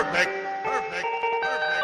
Perfect. Perfect. Perfect.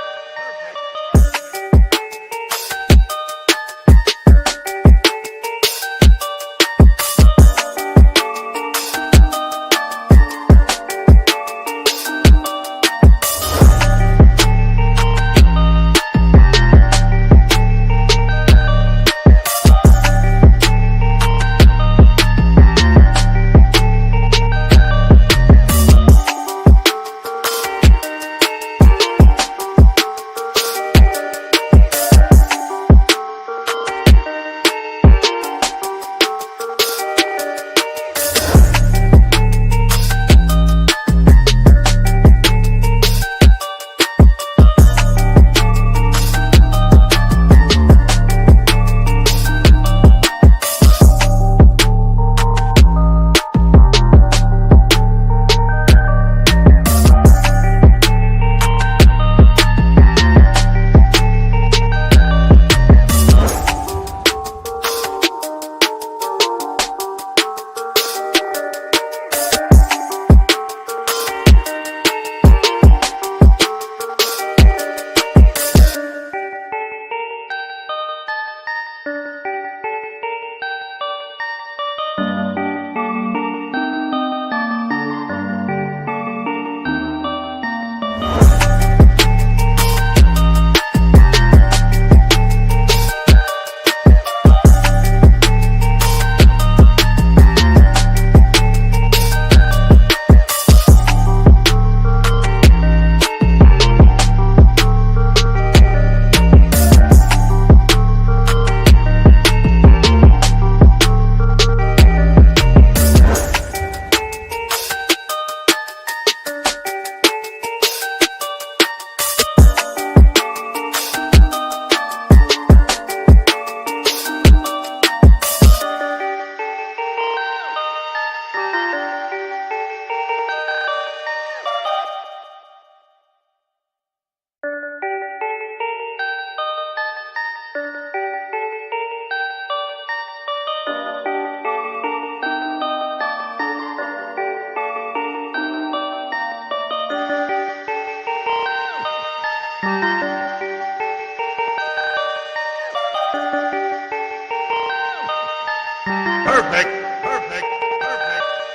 Perfect. Perfect. Perfect. Perfect.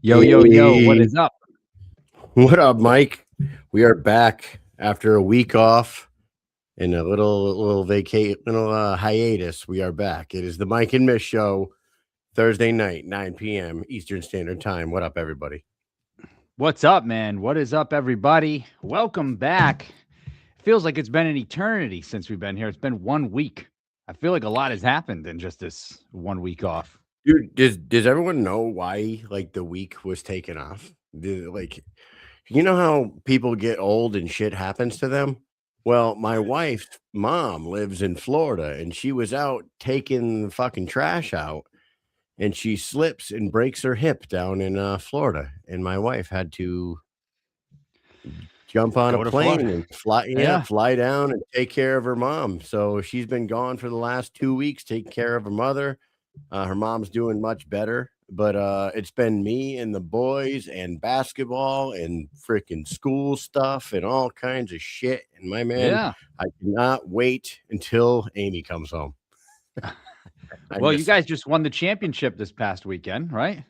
Yo, yo, yo, what Hey, is up? what up, Mike? We are back after a week off and a little hiatus. We are back. It is the Mike and Mish show, Thursday night, 9 p.m. Eastern Standard Time. What up, everybody? What's up, man? What is up, everybody? Welcome back. Feels like it's been an eternity since we've been here. It's been 1 week. I feel like a lot has happened in just this 1 week off. Dude, does everyone know why like the week was taken off? You know how people get old and shit happens to them? Well, my wife's mom lives in Florida and she was out taking the fucking trash out and she slips and breaks her hip down in Florida. And my wife had to jump on a Go to Florida. plane and fly, yeah, Yeah. fly down and take care of her mom. So she's been gone for the last 2 weeks, taking care of her mother. Her mom's doing much better, but it's been me and the boys and basketball and freaking school stuff and all kinds of shit. And my man, Yeah. I cannot wait until Amy comes home. I Well, you miss her. guys just won the championship this past weekend, right?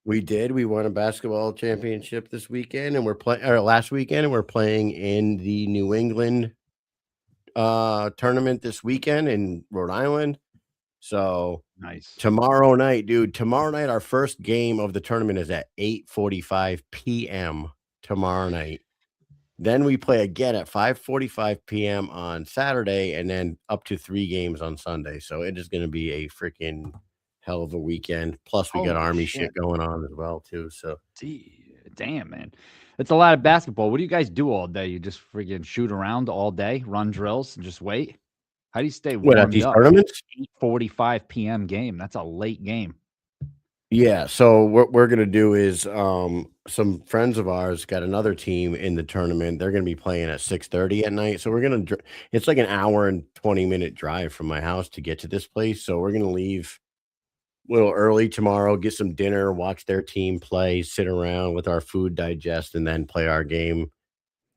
We did. We won a basketball championship this weekend, and we're playing or last weekend, and we're playing in the New England tournament this weekend in Rhode Island. So Nice. tomorrow night, dude, tomorrow night, our first game of the tournament is at 8:45 p.m. tomorrow night. Then we play again at 5:45 p.m. on Saturday, and then up to 3 games on Sunday. So it is going to be a freaking hell of a weekend. Plus, we got Holy Army shit. shit going on as well too. So Damn, man. It's a lot of basketball. What do you guys do all day? You just freaking shoot around all day, run drills, and just wait? How do you stay what at warmed these up? tournaments? 8:45 p.m. game. That's a late game. Yeah, so what we're gonna do is some friends of ours got another team in the tournament. They're gonna be playing at 6:30 at night. So we're it's like an hour and 20-minute drive from my house to get to this place. So we're gonna leave a little early tomorrow, get some dinner, watch their team play, sit around with our food digest, and then play our game.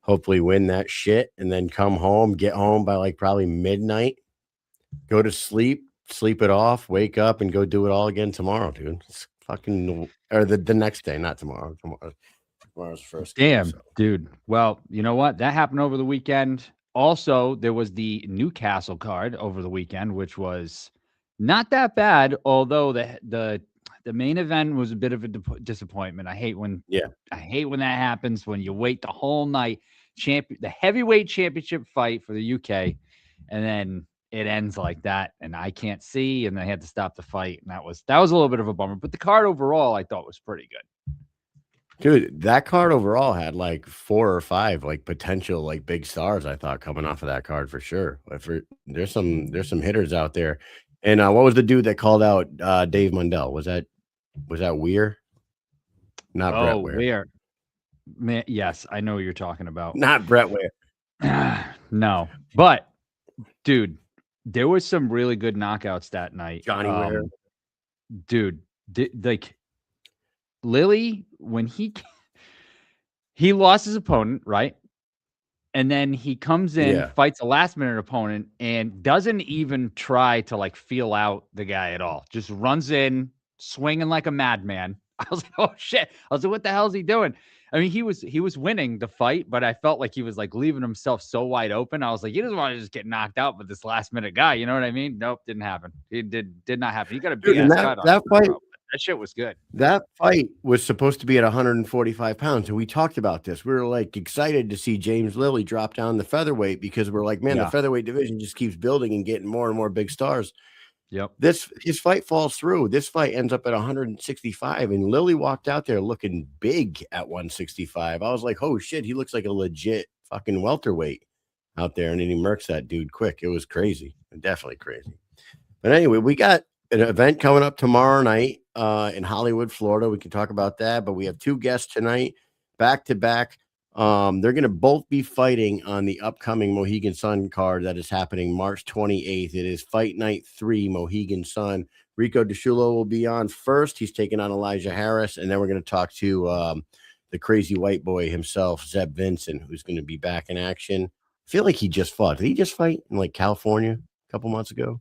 Hopefully win that shit and then come home, get home by like probably midnight, go to sleep, sleep it off, wake up, and go do it all again tomorrow, dude. It's fucking or the next day, not tomorrow. Tomorrow's first game. Damn, So dude. Well, you know what? That happened over the weekend. Also, there was the Newcastle card over the weekend, which was not that bad. Although the main event was a bit of a disappointment. yeah, I hate when that happens. When you wait the whole night, the heavyweight championship fight for the UK, and then it ends like that, and I can't see, and they had to stop the fight, and that was a little bit of a bummer. But the card overall, I thought was pretty good. dude, that card overall had like 4 or 5 like potential like big stars. I thought coming off of that card for sure. There's some hitters out there. And what was the dude that called out Dave Mundell? Was that Weir? Not Brett Oh, Weir. where? Man, yes, I know what you're talking about. Not Brett Weir. No, but dude, there was some really good knockouts that night. Johnny Weir. Dude, like Lilly when he lost his opponent, right? And then he comes in, Yeah. fights a last minute opponent, and doesn't even try to like feel out the guy at all. Just runs in, swinging like a madman. I was like, oh shit. I was like, what the hell is he doing? I mean, he was winning the fight, but I felt like he was like leaving himself so wide open. I was like, he doesn't want to just get knocked out with this last minute guy. You know what I mean? Nope, didn't happen. It did not happen. He got a big Dude, and ass that cut on that him, fight bro. That shit was good. that fight was supposed to be at 145 pounds, and we talked about this. We were like excited to see James Lilly drop down the featherweight because we're like, man, the Yeah. featherweight division just keeps building and getting more and more big stars. Yep. This his fight falls through. This fight ends up at 165, and Lilly walked out there looking big at 165. I was like, oh shit, he looks like a legit fucking welterweight out there, and then he murks that dude quick. It was crazy, definitely crazy. But anyway, we got an event coming up tomorrow night in Hollywood, Florida. We can talk about that, but we have 2 guests tonight, back to back. They're going to both be fighting on the upcoming Mohegan Sun card that is happening March 28th. It is Fight Night 3, Mohegan Sun. Rico Disciullo will be on first. He's taking on Elijah Harris, and then we're going to talk to the crazy white boy himself, Zeb Vincent, who's going to be back in action. I feel like he just fought. Did he just fight in like California a couple months ago?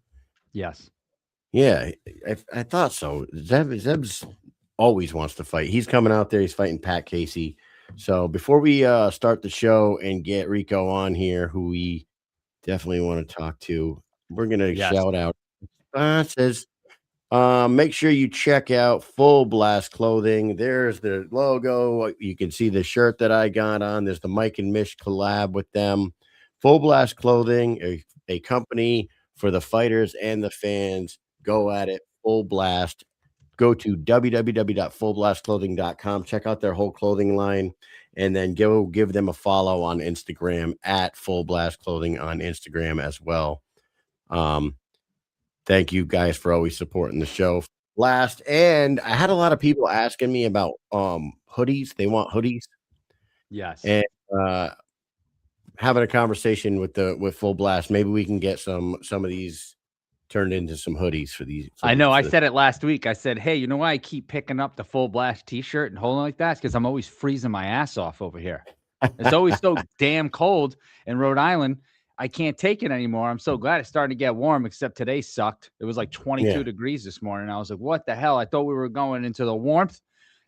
Yes. Yeah, I thought so. Zeb's. always wants to fight. He's coming out there. He's fighting Pat Casey. So before we start the show and get Rico on here, who we definitely want to talk to, we're going to Yes. shout out sponsors. Make sure you check out Full Blast Clothing. There's the logo. You can see the shirt that I got on. There's the Mike and Mish collab with them. Full Blast Clothing, a company for the fighters and the fans. Go at it. Full Blast. Go to www.fullblastclothing.com. Check out their whole clothing line, and then go give them a follow on Instagram at Full Blast Clothing on Instagram as well. Thank you guys for always supporting the show. Last, and I had a lot of people asking me about hoodies. They want hoodies, Yes. and having a conversation with Full Blast. Maybe we can get some of these turned into some hoodies for these. I know. I said it last week. I said, hey, you know why I keep picking up the Full Blast t-shirt and holding like that? Because I'm always freezing my ass off over here. It's always so damn cold in Rhode Island. I can't take it anymore. I'm so glad it's starting to get warm, except today sucked. It was like 22 degrees this morning. I was like, what the hell? I thought we were going into the warmth.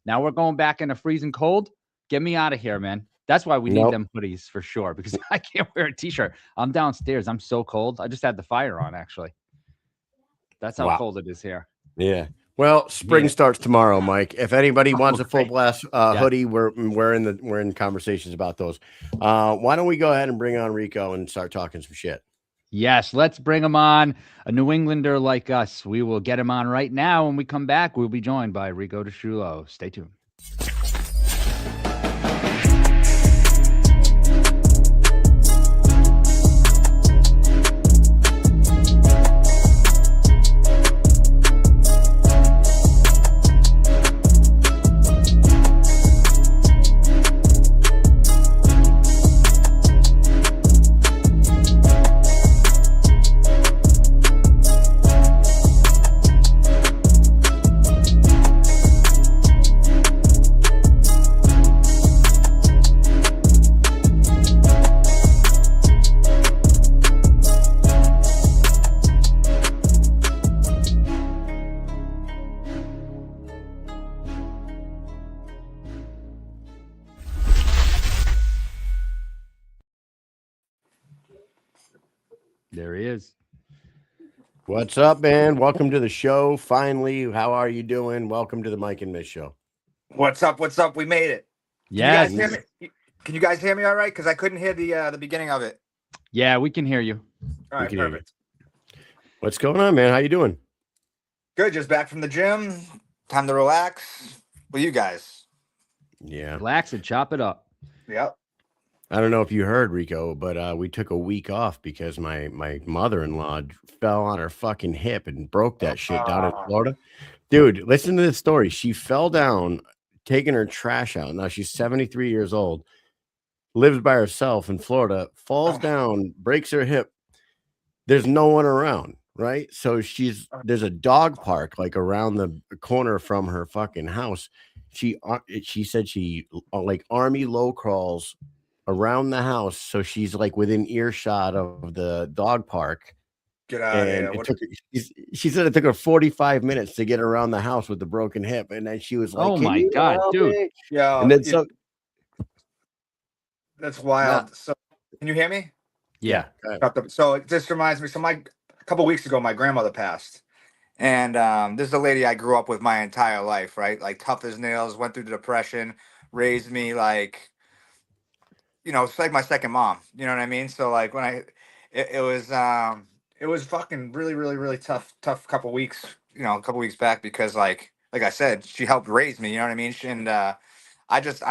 Now we're going back into freezing cold. Get me out of here, man. That's why we need them hoodies for sure, because I can't wear a t-shirt. I'm downstairs. I'm so cold. I just had the fire on, actually. That's how cold it is here. Yeah. Well, spring starts tomorrow, Mike. If anybody wants a Full Blast hoodie, we're in conversations about those. Why don't we go ahead and bring on Rico and start talking some shit? Yes, let's bring him on. A New Englander like us. We will get him on right now. When we come back, we'll be joined by Rico Disciullo. Stay tuned. There he is. What's up, man? Welcome to the show. Finally, how are you doing? Welcome to the Mike and Mish show. What's up? What's up? We made it. Yeah. Can you guys hear me? Can you guys hear me all right? Because I couldn't hear the beginning of it. Yeah, we can hear you. All right, perfect. What's going on, man? How you doing? Good. Just back from the gym. Time to relax. With you guys. Yeah. Relax and chop it up. Yep. I don't know if you heard, Rico, but we took a week off because my mother-in-law fell on her fucking hip and broke that shit down in Florida. Dude, listen to this story. She fell down, taking her trash out. Now she's 73 years old, lives by herself in Florida, falls down, breaks her hip. There's no one around, right? So there's a dog park like around the corner from her fucking house. She said she like army low crawls around the house, so she's like within earshot of the dog park. Get out of here. She said it took her 45 minutes to get around the house with the broken hip, and then she was like, "Oh my god, dude!" Yeah, and then that's wild. So, can you hear me? Yeah. So it just reminds me. So a couple weeks ago, my grandmother passed, and this is a lady I grew up with my entire life, right? Like tough as nails, went through the depression, raised me like. You know, it's like my second mom. You know what I mean? So like when it was fucking really, really, really tough couple weeks. You know, a couple weeks back because like I said, she helped raise me. You know what I mean? And I don't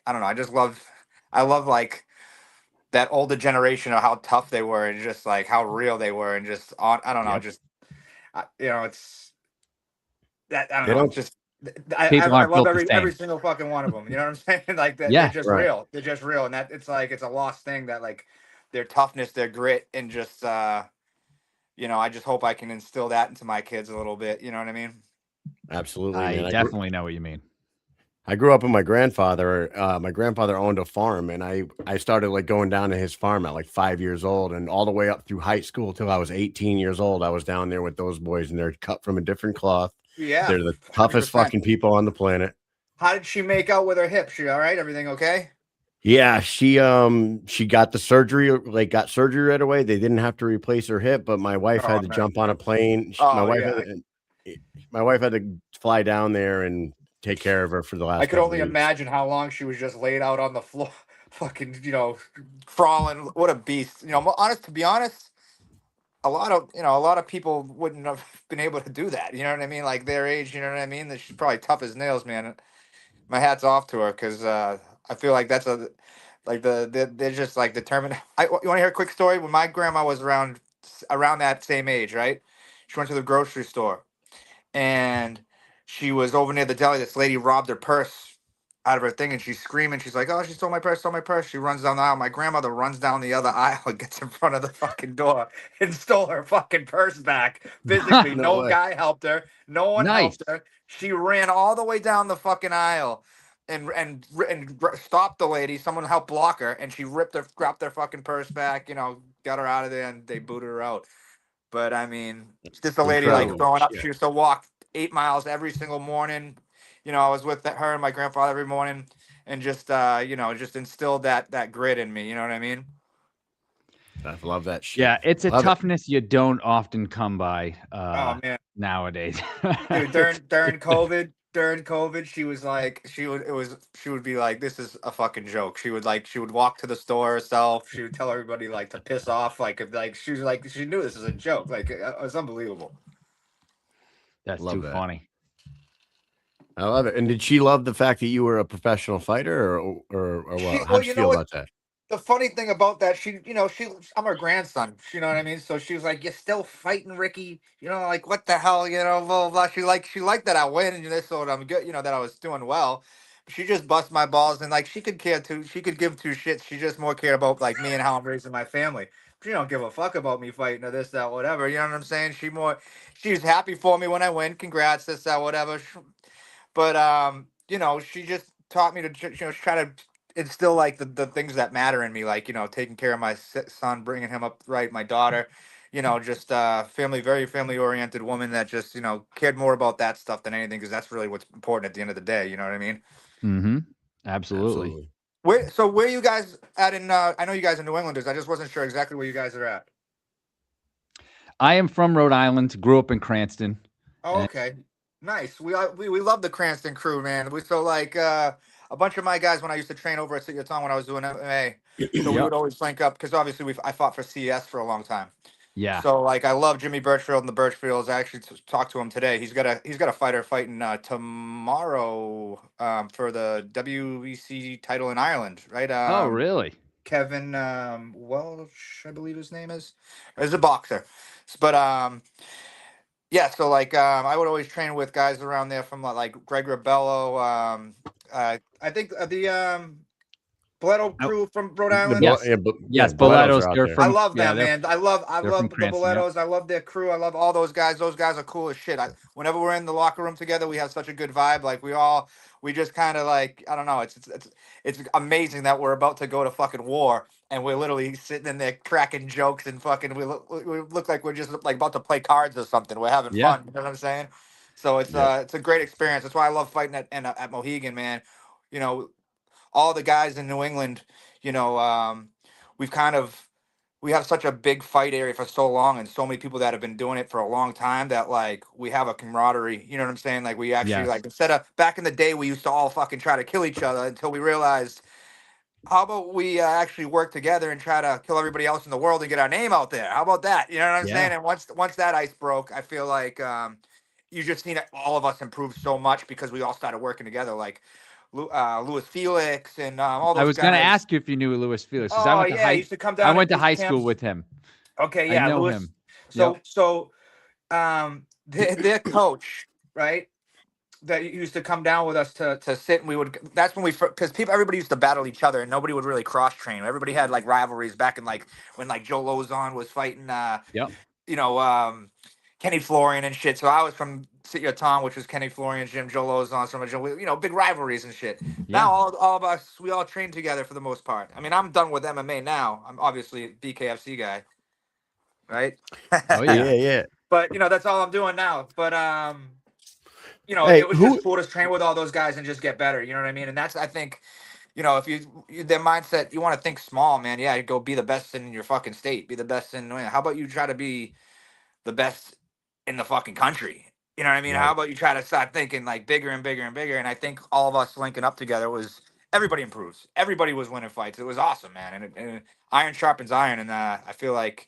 know. I love like that older generation of how tough they were and just like how real they were and just I don't know, you know, it's that I don't know, just. I love every single fucking one of them. You know what I'm saying? Like that, they're just real. They're just real, and that it's like it's a lost thing that like their toughness, their grit, and just you know, I just hope I can instill that into my kids a little bit. You know what I mean? Absolutely. I definitely know what you mean. I grew up with my grandfather. My grandfather owned a farm, and I started like going down to his farm at like 5 years old, and all the way up through high school till I was 18 years old. I was down there with those boys, and they're cut from a different cloth. Yeah, They're the toughest 100%. fucking people on the planet. How did she make out with her hip? She all right? Everything okay? Yeah, she got the surgery, like got surgery right away. They didn't have to replace her hip, but my wife Oh, had to man. jump on a plane. Oh, yeah. My wife had to fly down there and take care of her for the I last could couple only weeks. imagine how long she was just laid out on the floor, fucking, crawling. What a beast. To be honest, a lot of people wouldn't have been able to do that. You know what I mean? Like their age, you know what I mean? That she's probably tough as nails, man. My hat's off to her because I feel like that's they're just like determined. You want to hear a quick story? When my grandma was around that same age, right? She went to the grocery store and she was over near the deli. This lady robbed her purse out of her thing, and she's screaming. She's like, "Oh, she stole my purse! Stole my purse!" She runs down the aisle. My grandmother runs down the other aisle and gets in front of the fucking door and stole her fucking purse back. Physically, No no way. guy helped her. No one Nice. helped her. She ran all the way down the fucking aisle. And stopped the lady. Someone helped block her, and she grabbed her fucking purse back. Got her out of there, and they booted her out. But I mean, just a lady like Incredible. growing up. Shit. She used to walk 8 miles every single morning. I was with her and my grandfather every morning, and just instilled that grit in me. You know what I mean? I love that shit. Yeah, it's a Love it. toughness you don't often come by Oh man, nowadays. dude, during COVID, she was like, she would be like, this is a fucking joke. She would walk to the store herself. She would tell everybody like to piss off, she was like, she knew this was a joke. Like it was unbelievable. That's Love too that. funny. I love it. And did she love the fact that you were a professional fighter, or what? How'd you feel about that? The funny thing about that, I'm her grandson. You know what I mean? So she was like, "You're still fighting, Ricky." Like what the hell? Blah blah blah. She liked that I win, and so that I'm good. That I was doing well. She just bust my balls, and like she could care too. She could give two shits. She just more cared about like me and how I'm raising my family. She don't give a fuck about me fighting or this, that, whatever. You know what I'm saying? She was happy for me when I win. Congrats, this, that, whatever. But she just taught me to try to instill like the things that matter in me, like taking care of my son, bringing him up right, my daughter, just very family oriented woman that just cared more about that stuff than anything, because that's really what's important at the end of the day. You know what I mean? Mm-hmm. Absolutely. Where you guys at in? I know you guys are New Englanders. I just wasn't sure exactly where you guys are at. I am from Rhode Island. Grew up in Cranston. Oh, okay. Nice. We love the Cranston crew, man. A bunch of my guys when I used to train over at City of Town when I was doing MMA. So we Yep. would always link up because obviously I fought for CS for a long time. Yeah. So like I love Jimmy Birchfield and the Birchfields. I actually talked to him today. He's got a fighter fighting tomorrow for the WEC title in Ireland, right? Oh, really? Kevin Welsh, I believe his name is. He's a boxer. But yeah, so like I would always train with guys around there from like Greg Rebello. I think the Boleto crew from Rhode Island. Yes. Yes, Boletos. out They're there. I from. love Yeah, them, man. I love from the Cranston, yeah. Boletos. I love their crew. I love all those guys. Those guys are cool as shit. Whenever we're in the locker room together, we have such a good vibe. Like we just kind of like, I don't know. It's amazing that we're about to go to fucking war, and we're literally sitting in there cracking jokes and fucking. We look like we're just like about to play cards or something. We're having Yeah. fun. You know what I'm saying? So it's a great experience. That's why I love fighting at Mohegan, man. All the guys in New England, you know, we've kind of we have such a big fight area for so long, and so many people that have been doing it for a long time that like we have a camaraderie. You know what I'm saying? Like we actually Yes. instead of back in the day, we used to all fucking try to kill each other until we realized how about we actually work together and try to kill everybody else in the world and get our name out there? How about that? You know what I'm Yeah. saying? And once that ice broke, I feel like you just seen all of us improve so much because we all started working together. Like Louis Felix and all those I was going to guys. ask you if you knew Louis Felix, because Oh yeah, he used to come down. I went to these high school camps. with him. Okay, I yeah, know Louis. him. So their coach, right? That used to come down with us to sit, and we would. That's when because everybody used to battle each other, and nobody would really cross train. Everybody had like rivalries back in like when like Joe Lozon was fighting. Yep. Kenny Florian and shit. So I was from City of Tom, which was Kenny Florian, Jim Joe Lozon, some of big rivalries and shit. Yeah. Now all of us, we all train together for the most part. I mean, I'm done with MMA now. I'm obviously a BKFC guy, right? Oh yeah. Yeah. But that's all I'm doing now. But You know, Hey, it was who? just cool to train with all those guys and just get better. You know what I mean? And that's, I think, you know, if their mindset, you want to think small, man. Yeah, go be the best in your fucking state, be the best in. How about you try to be the best in the fucking country? You know what I mean? How Right. about you try to start thinking like bigger and bigger and bigger? And I think all of us linking up together was everybody improves. Everybody was winning fights. It was awesome, man. And iron sharpens iron, and I feel like,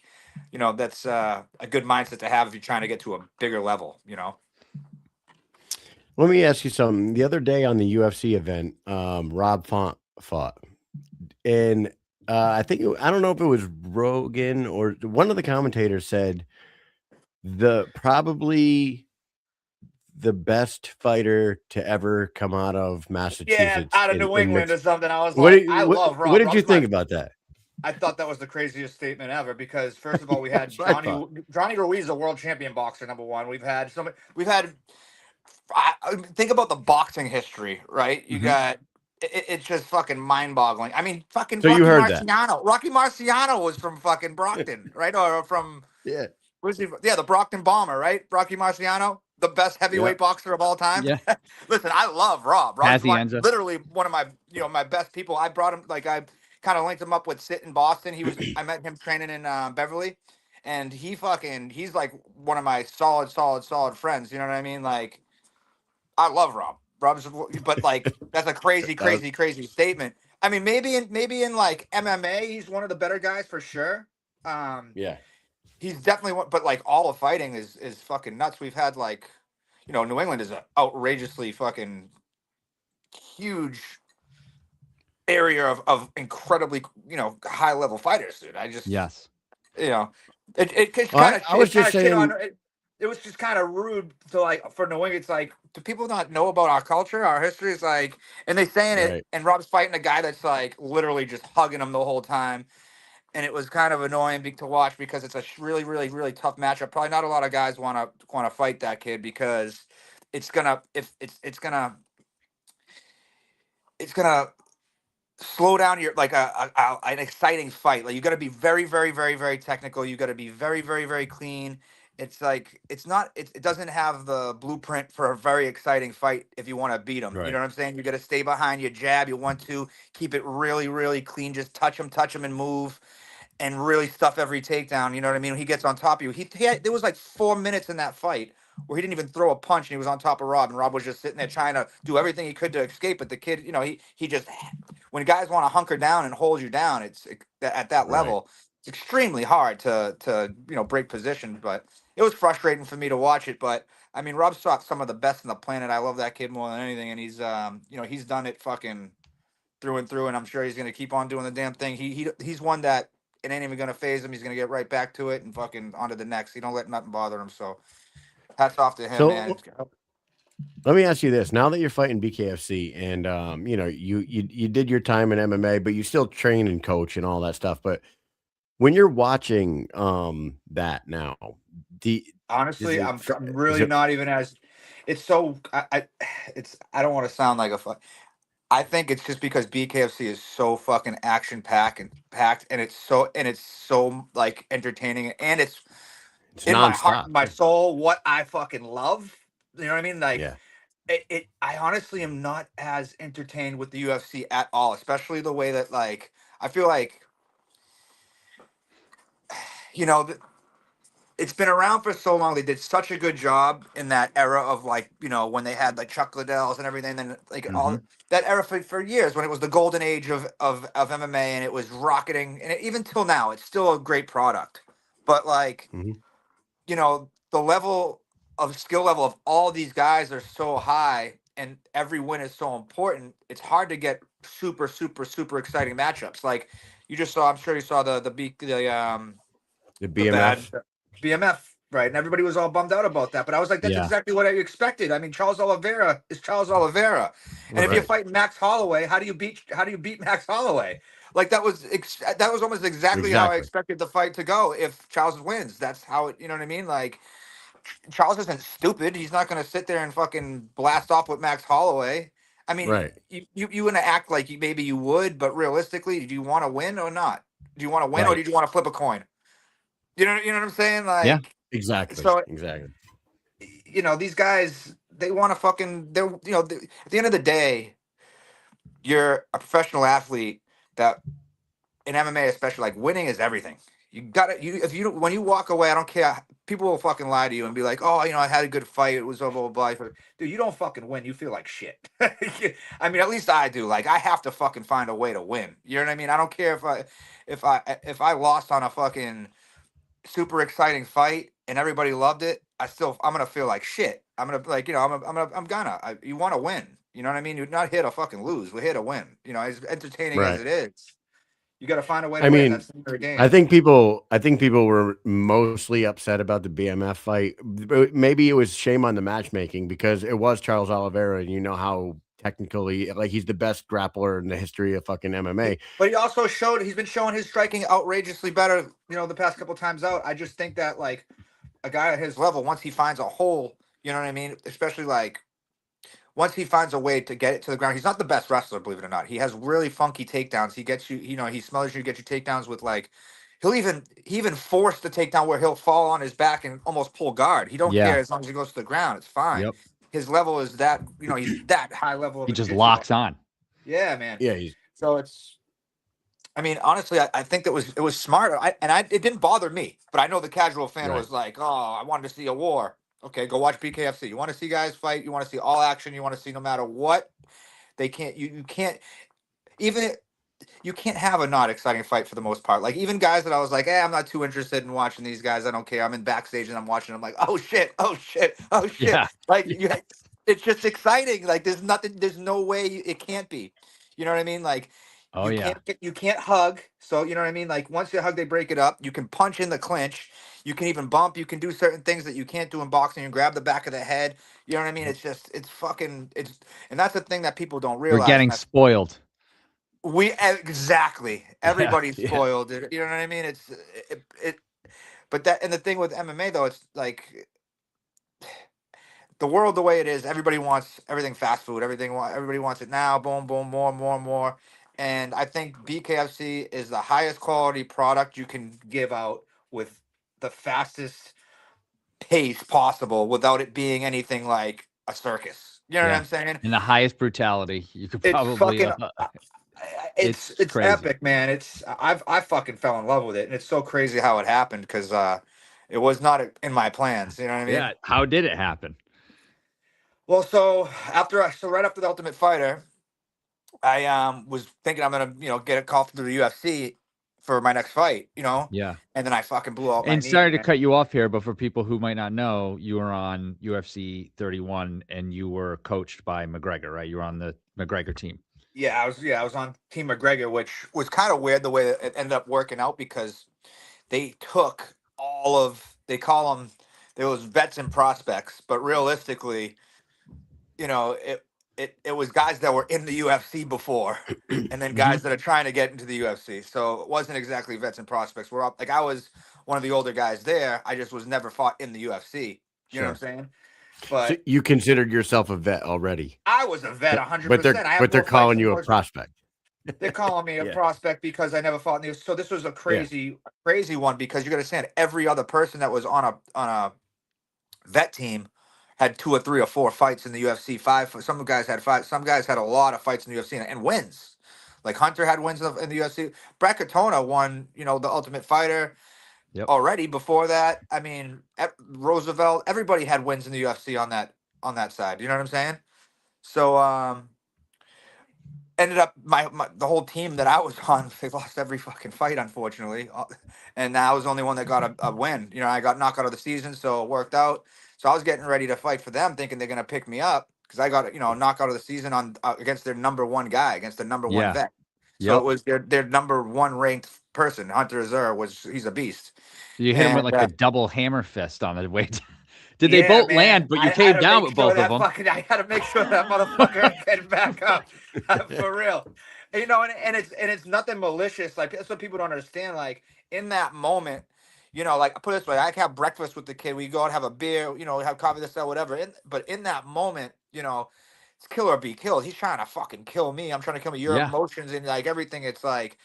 you know, that's a good mindset to have if you're trying to get to a bigger level. You know. Let me ask you something. The other day on the UFC event, Rob Font fought, and I think I don't know if it was Rogan or one of the commentators said probably the best fighter to ever come out of Yeah, Massachusetts out of New in England mixed. or something. I was What like, did I love what Rob. did you Rob's think my about that? I thought that was the craziest statement ever because first of all, we had That's what I thought. Johnny Ruiz, is a world champion boxer, number one. We've had think about the boxing history, right? You Mhm. got it's just fucking mind boggling. I mean, fucking So you Rocky heard that? Marciano. Rocky Marciano was from fucking Brockton, right? Or from Yeah. where's he? Yeah, the Brockton Bomber, right? Rocky Marciano, the best Yeah. heavyweight boxer of all time. Yeah. Listen, I love Rob. Rob's Pazienza. literally one of my, my best people. I brought him, like, I kind of linked him up with Sit in Boston. I met him training in Beverly, and he's like one of my solid friends. You know what I mean? Like, I love Rob. But like, that's a crazy, That was, crazy, crazy statement. I mean, maybe in like MMA, he's one of the better guys for sure. Um, yeah. he's definitely one, but like all of fighting is fucking nuts. We've had like, New England is a outrageously fucking huge area of incredibly, high level fighters, dude. I just, Yes. you know, it Well, kind of I was it kind just of shit on saying. it. It was just kind of rude to like for New England. It's like, do people not know about our culture, our history? It's like, and they saying it, Right. and Rob's fighting a guy that's like literally just hugging him the whole time. And it was kind of annoying to watch because it's a really, really, really tough matchup. Probably not a lot of guys want to fight that kid because it's gonna if it's gonna slow down your like an exciting fight. Like you got to be very, very, very, very technical. You got to be very, very, very clean. It's like it doesn't have the blueprint for a very exciting fight if you want to beat him. You know Right. what I'm saying? You got to stay behind your jab. You want to keep it really, really clean. Just touch him, and move and really stuff every takedown. You know what I mean? When he gets on top of you, there was like 4 minutes in that fight where he didn't even throw a punch and he was on top of Rob, and Rob was just sitting there trying to do everything he could to escape. But the kid, he just when guys want to hunker down and hold you down, at that Right. level, it's extremely hard to break position. But it was frustrating for me to watch it. But I mean, Rob's some of the best on the planet. I love that kid more than anything, and he's done it fucking through and through, and I'm sure he's gonna keep on doing the damn thing. He's one that it ain't even gonna phase him. He's gonna get right back to it and fucking on to the next. He don't let nothing bother him. So hats off to him, man. So let me ask you this: now that you're fighting BKFC, and you did your time in MMA, but you still train and coach and all that stuff. But when you're watching that now, the is Honestly, it I'm is really it not even as it's so I don't want to sound like I think it's just because BKFC is so fucking action packed and it's so like entertaining, and it's it's in my heart nonstop? and my soul what I fucking love. You know what I mean? Like Yeah. I honestly am not as entertained with the UFC at all, especially the way that like I feel like you know th- it's been around for so long. They did such a good job in that era of like when they had like Chuck Liddell's and everything. Then like all Mhm. that era for years when it was the golden age of MMA and it was rocketing, and even till now it's still a great product. But like Mhm. the skill level of all these guys are so high and every win is so important. It's hard to get super, super, super exciting matchups. Like you just saw, I'm sure you saw The the bad BMF. BMF, right? And everybody was all bummed out about that. But I was like, that's Yeah. exactly what I expected. I mean, Charles Oliveira is Charles Oliveira. And if you're Right. fighting Max Holloway, how do you beat Max Holloway? Like that was almost exactly how I Exactly. expected the fight to go if Charles wins. That's how it, you know what I mean? Like Charles isn't stupid. He's not going to sit there and fucking blast off with Max Holloway. I mean, Right. you want to act like maybe you would, but realistically, do you want to win or not? Do you want to win or Right. do you want to flip a coin? You know what I'm saying? Yeah. Like, Exactly. so Exactly. these guys, they want to fucking, they're, you know, at the end of the day, you're a professional athlete that in MMA, especially, like winning is everything. You gotta, if you when you walk away, I don't care. People will fucking lie to you and be like, oh, you know, I had a good fight. It was blah, blah, blah, blah. Dude, you don't fucking win. You feel like shit. I mean, at least I do. Like, I have to fucking find a way to win. You know what I mean? I don't care if I lost on a fucking super exciting fight and everybody loved it. I'm gonna feel like shit. I'm gonna like, you know, you want to win. You know what I mean? You're not here to fucking lose. We're here to win. You know, as entertaining as Right. it is, you got to find a way to I win. mean, That's the name of the game. I think people were mostly upset about the BMF fight. But maybe it was shame on the matchmaking because it was Charles Oliveira, and you know how technically, like, he's the best grappler in the history of fucking MMA. But he also he's been showing his striking outrageously better, you know, the past couple times out. I just think that, like, a guy at his level, once he finds a hole, you know what I mean? Especially, like, once he finds a way to get it to the ground, he's not the best wrestler, believe it or not. He has really funky takedowns. He gets you, you know, he smells you, get you takedowns with, like, he even force the takedown where he'll fall on his back and almost pull guard. He don't Yeah. care as long as he goes to the ground. It's fine. Yep. His level is that, you know, he's that high level of He just jiu-jitsu. locks on. Yeah, man. Yeah, So it's, I mean, honestly, I think it was smart. It didn't bother me, but I know the casual fan Right. was like, oh, I wanted to see a war. Okay, go watch BKFC. You want to see guys fight? You want to see all action? You want to see no matter what? They can't. You can't even. You can't have a not exciting fight for the most part. Like, even guys that I was like, I'm not too interested in watching these guys. I don't care. I'm in backstage and I'm watching. I'm like, oh shit, oh shit, oh shit. Yeah. Like, it's just exciting. Like, there's nothing. There's no way it can't be. You know what I mean? Like, Oh yeah. you can't hug. So you know what I mean? Like, once you hug, they break it up. You can punch in the clinch. You can even bump. You can do certain things that you can't do in boxing. You grab the back of the head. You know what I mean? It's just, and that's the thing that people don't We're realize. getting spoiled. Exactly. Everybody's yeah. spoiled. You know what I mean? But that, and the thing with MMA though, it's like the world the way it is. Everybody wants everything fast food. Everybody wants it now. Boom, boom, more. And I think BKFC is the highest quality product you can give out with the fastest pace possible without it being anything like a circus. You know what Yeah. I'm saying? In the highest brutality. You could It's probably fucking. It's crazy. epic, man. I fucking fell in love with it, and it's so crazy how it happened because it was not in my plans. You know what I mean? Yeah. How did it happen? Well, so right after the Ultimate Fighter, I was thinking I'm gonna, you know, get a call through the UFC for my next fight, you know. Yeah. And then I fucking blew out my And knee. sorry to man. cut you off here, but for people who might not know, you were on UFC 31 and you were coached by McGregor, right? You were on the McGregor team. Yeah, I was on Team McGregor, which was kind of weird the way that it ended up working out because they took they call them, there was vets and prospects, but realistically, you know, it was guys that were in the UFC before and then guys that are trying to get into the UFC. So it wasn't exactly vets and prospects. We're up, like, I was one of the older guys there. I just was never fought in the UFC. You know what I'm saying? But So you considered yourself a vet already, I was a vet 100%. but they're calling you a prospect. They're calling me a Yeah. prospect because I never fought in the. So this was a crazy one because you got to understand every other person that was on a vet team had 2 or 3 or 4 fights in the UFC. 5. Some guys had 5. Some guys had a lot of fights in the UFC and wins. Like Hunter had wins in the UFC. Brad Katona won, you know, the Ultimate Fighter already. Before that, I mean, Roosevelt. Everybody had wins in the UFC on that side. You know what I'm saying? So ended up the whole team that I was on, they lost every fucking fight, unfortunately, and I was the only one that got a win. You know, I got knocked out of the season, so it worked out. So I was getting ready to fight for them, thinking they're gonna pick me up because I got, you know, knockout of the season on against their number 1 guy, against the number 1 vet. So it was their number 1 ranked person. Hunter Azur he's a beast. You hit him with like a double hammer fist on the way. Did they both land? But you came down with both of them. I had to make sure that motherfucker get back up for real. You know, and it's nothing malicious. Like, that's what people don't understand. Like, in that moment, you know, like, put it this way, I can have breakfast with the kid. We go and have a beer, you know, have coffee, this, that, whatever. But in that moment, you know, it's kill or be killed. He's trying to fucking kill me. I'm trying to kill me. Your emotions and like everything. It's like,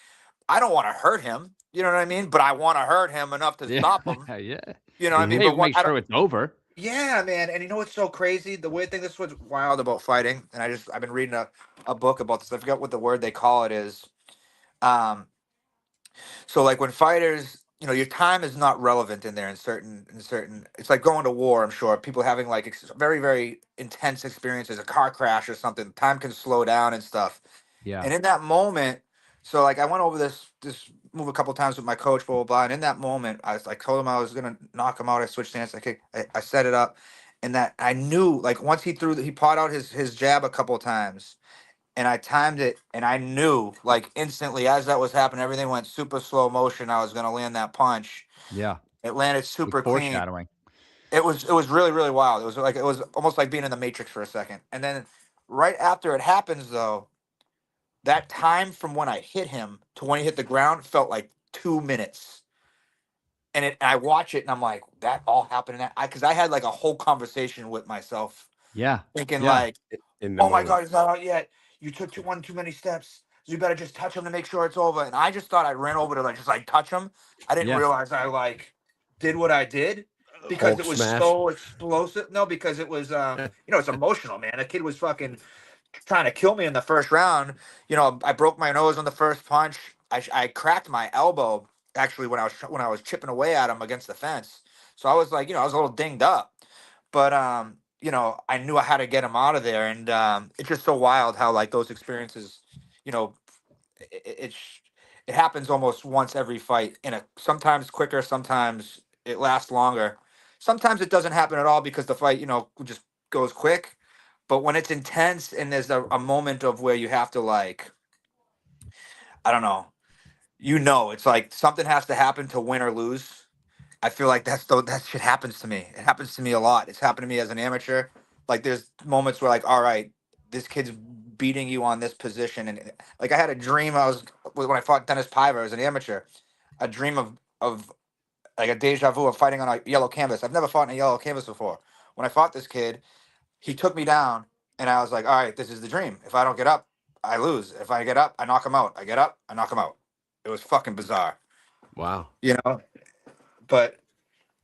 I don't want to hurt him. You know what I mean? But I want to hurt him enough to stop him. Yeah. You know what I mean? Hey, But make sure it's over. Yeah, man. And you know what's so crazy? The weird thing, this was wild about fighting, and I've been reading a book about this. I forgot what the word they call it is. Um, so like when fighters, your time is not relevant in there in certain. It's like going to war. I'm sure people having like very very intense experiences, a car crash or something. Time can slow down and stuff. Yeah. And in that moment, so like I went over this move a couple times with my coach, blah blah blah. And in that moment, I told him I was gonna knock him out. I switched stance. I set it up, and that I knew like once he pawed out his jab a couple times, and I timed it, and I knew like instantly as that was happening, everything went super slow motion. I was gonna land that punch. Yeah. It landed Like super clean. foreshadowing. It was really really wild. It was almost like being in the Matrix for a second. And then right after it happens though, that time from when I hit him to when he hit the ground felt like 2 minutes. And I watch it and I'm like, that all happened in that. Because I had like a whole conversation with myself, Yeah. thinking Yeah. like, in the oh my moment. God, he's not out yet. You took one too many steps. So you better just touch him to make sure it's over. And I just thought I ran over to like just like touch him. I didn't Yeah. realize I like did what I did because Hulk it was smash. so explosive. No, because it was it's emotional, man. The kid was fucking trying to kill me in the first round. I broke my nose on the first punch. I cracked my elbow actually when I was chipping away at him against the fence. So I was like, I was a little dinged up, but I knew I had to get him out of there, and it's just so wild how like those experiences, you know, it, it, it's it happens almost once every fight. Sometimes quicker, sometimes it lasts longer. Sometimes it doesn't happen at all because the fight, just goes quick. But when it's intense and there's a moment of where you have to like, I don't know, it's like something has to happen to win or lose. I feel like that shit happens to me. It happens to me a lot. It's happened to me as an amateur. Like there's moments where like, all right, this kid's beating you on this position, and like I had a dream. When I fought Dennis Piver as an amateur, a dream of like a deja vu of fighting on a yellow canvas. I've never fought on a yellow canvas before. When I fought this kid, he took me down, and I was like, all right, this is the dream. If I don't get up, I lose. If I get up, I knock him out. I get up, I knock him out. It was fucking bizarre, Wow. you know. But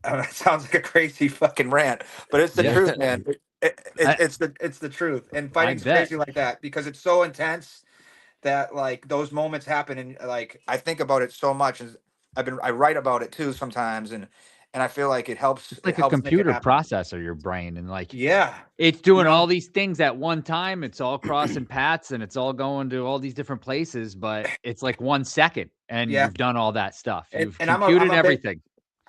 it sounds like a crazy fucking rant, but it's the Yeah. truth, man. I, It's the truth, and I fighting's bet. crazy like that because it's so intense that like those moments happen, and like I think about it so much, and I write about it too sometimes, and I feel like it helps It's it like a helps make it computer happen. processor, your brain, and like Yeah, it's you doing all know. these things at one time. It's all crossing paths and it's all going to all these different places, but it's like 1 second and Yeah, you've done all that stuff. and, You've and I'm computed a big everything.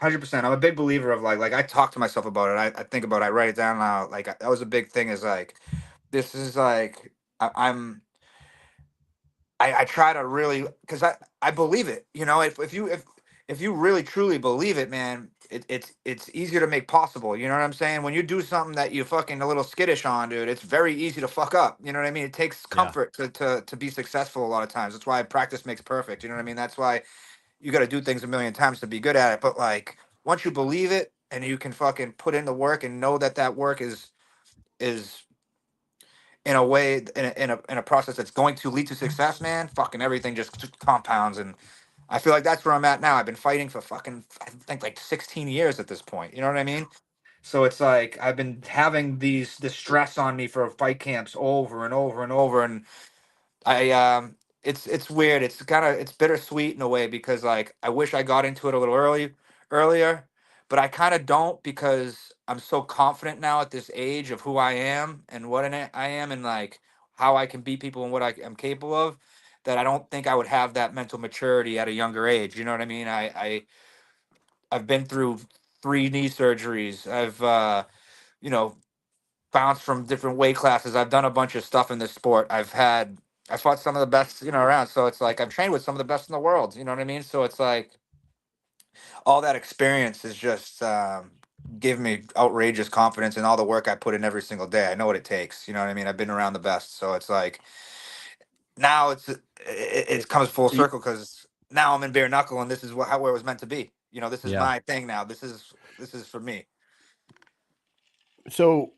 100%. I'm a big believer of like I talk to myself about it. I think about it. I write it down now. Like that was a big thing. Is like this is like I try to really because I believe it. If you really truly believe it, man, it's easier to make possible. You know what I'm saying? When you do something that you fucking a little skittish on, dude, it's very easy to fuck up. You know what I mean? It takes Yeah. comfort to be successful a lot of times. That's why practice makes perfect. You know what I mean? That's why you got to do things a million times to be good at it. But like once you believe it and you can fucking put in the work and know that work is in a way in a process that's going to lead to success, man, fucking everything just compounds. And I feel like that's where I'm at now. I've been fighting for fucking I think like 16 years at this point. You know what I mean? So it's like I've been having this stress on me for fight camps over and over and over, and I it's weird. It's bittersweet in a way because like I wish I got into it a little earlier, but I kind of don't because I'm so confident now at this age of who I am and what I am and like how I can beat people and what I am capable of that I don't think I would have that mental maturity at a younger age. You know what I mean? I've been through 3 knee surgeries. I've you know bounced from different weight classes. I've done a bunch of stuff in this sport. I fought some of the best, around. So it's like I've trained with some of the best in the world. You know what I mean? So it's like all that experience is just give me outrageous confidence in all the work I put in every single day. I know what it takes. You know what I mean? I've been around the best. So it's like now it comes full Y- circle because now I'm in bare knuckle and this is where it was meant to be. This is Yeah. my thing now. This is for me. So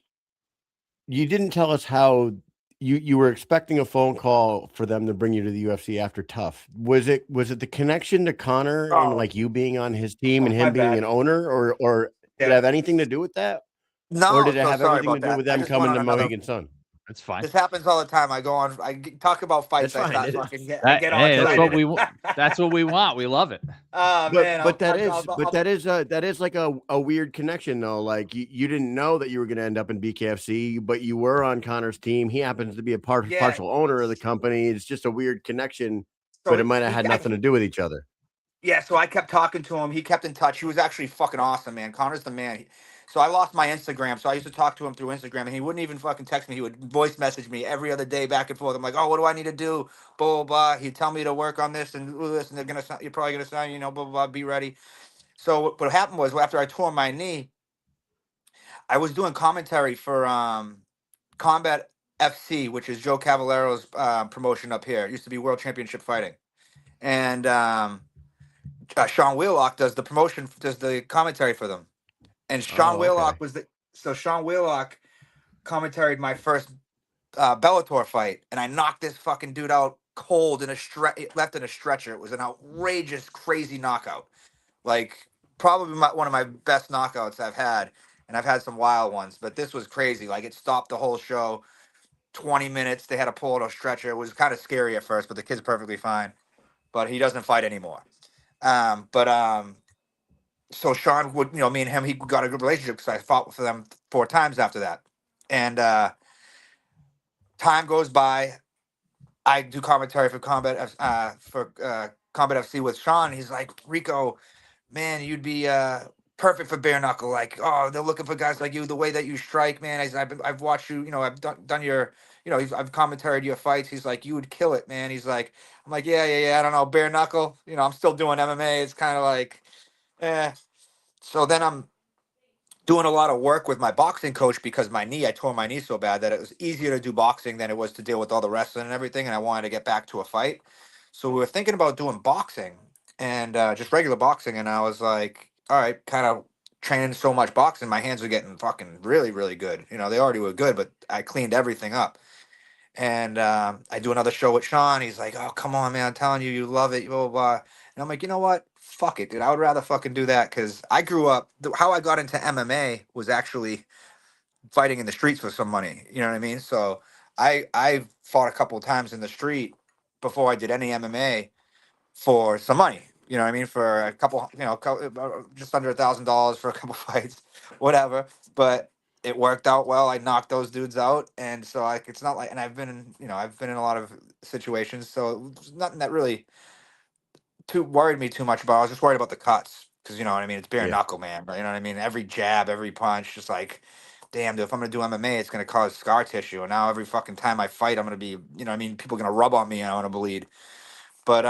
you didn't tell us how you were expecting a phone call for them to bring you to the UFC after Tough. Was it the connection to Connor and Oh, like you being on his team oh and my him being bad. an owner or did it Yeah. have anything to do with that? No, Or did it so have sorry everything to about do that. with I them just went coming on to another. Mohegan Sun? That's fine. This happens all the time. Talk about fights. That's I fine. start It is. fucking I get all Hey, that's what excited. we want. That's what we want. We love it. Oh man, But that is like a weird connection though. Like you didn't know that you were going to end up in BKFC, but you were on Connor's team. He happens to be a yeah. partial owner of the company. It's just a weird connection, So but it might have had nothing to do with each other. Yeah, so I kept talking to him. He kept in touch. He was actually fucking awesome, man. Connor's the man. So I lost my Instagram, so I used to talk to him through Instagram, and he wouldn't even fucking text me. He would voice message me every other day, back and forth. I'm like, oh, what do I need to do? Blah blah blah. He'd tell me to work on this and do this, and you're probably gonna sign, blah blah blah. Be ready. So what happened was after I tore my knee, I was doing commentary for Combat FC, which is Joe Cavaliero's promotion up here. It used to be World Championship Fighting, and Sean Wheelock does the promotion, does the commentary for them. And Sean Wheelock Sean Wheelock commentaried my first Bellator fight, and I knocked this fucking dude out cold left in a stretcher. It was an outrageous, crazy knockout. Like probably one of my best knockouts I've had, and I've had some wild ones, but this was crazy. Like it stopped the whole show. 20 minutes, they had to pull out a stretcher. It was kind of scary at first, but the kid's perfectly fine. But he doesn't fight anymore. So Sean would, me and him, he got a good relationship because I fought for them 4 times after that. And time goes by. I do commentary for Combat FC with Sean. He's like, Rico, man, you'd be perfect for bare knuckle. Like, oh, they're looking for guys like you. The way that you strike, man. I've watched you. I've done your. I've commentaried your fights. He's like, you would kill it, man. He's like, I'm like, yeah. I don't know, bare knuckle. I'm still doing MMA. It's kind of like, eh. So then I'm doing a lot of work with my boxing coach because I tore my knee so bad that it was easier to do boxing than it was to deal with all the wrestling and everything. And I wanted to get back to a fight. So we were thinking about doing boxing and just regular boxing. And I was like, all right, kind of training so much boxing, my hands were getting fucking really, really good. They already were good, but I cleaned everything up. And I do another show with Sean. He's like, oh, come on, man. I'm telling you, you love it. Blah, blah, blah. And I'm like, you know what? Fuck it, dude. I would rather fucking do that because I grew up. How I got into MMA was actually fighting in the streets for some money. You know what I mean? So I fought a couple of times in the street before I did any MMA for some money. You know what I mean? For a couple, just under $1,000 for a couple fights, whatever. But it worked out well. I knocked those dudes out, and so it's not like. And I've been in a lot of situations, so it's nothing that really worried me too much about. I was just worried about the cuts because you know what I mean. It's bare knuckle, man. But you know what I mean. Every jab, every punch, just like, damn, dude. If I'm gonna do MMA, it's gonna cause scar tissue. And now every fucking time I fight, I'm gonna be, people are gonna rub on me and I'm gonna bleed. But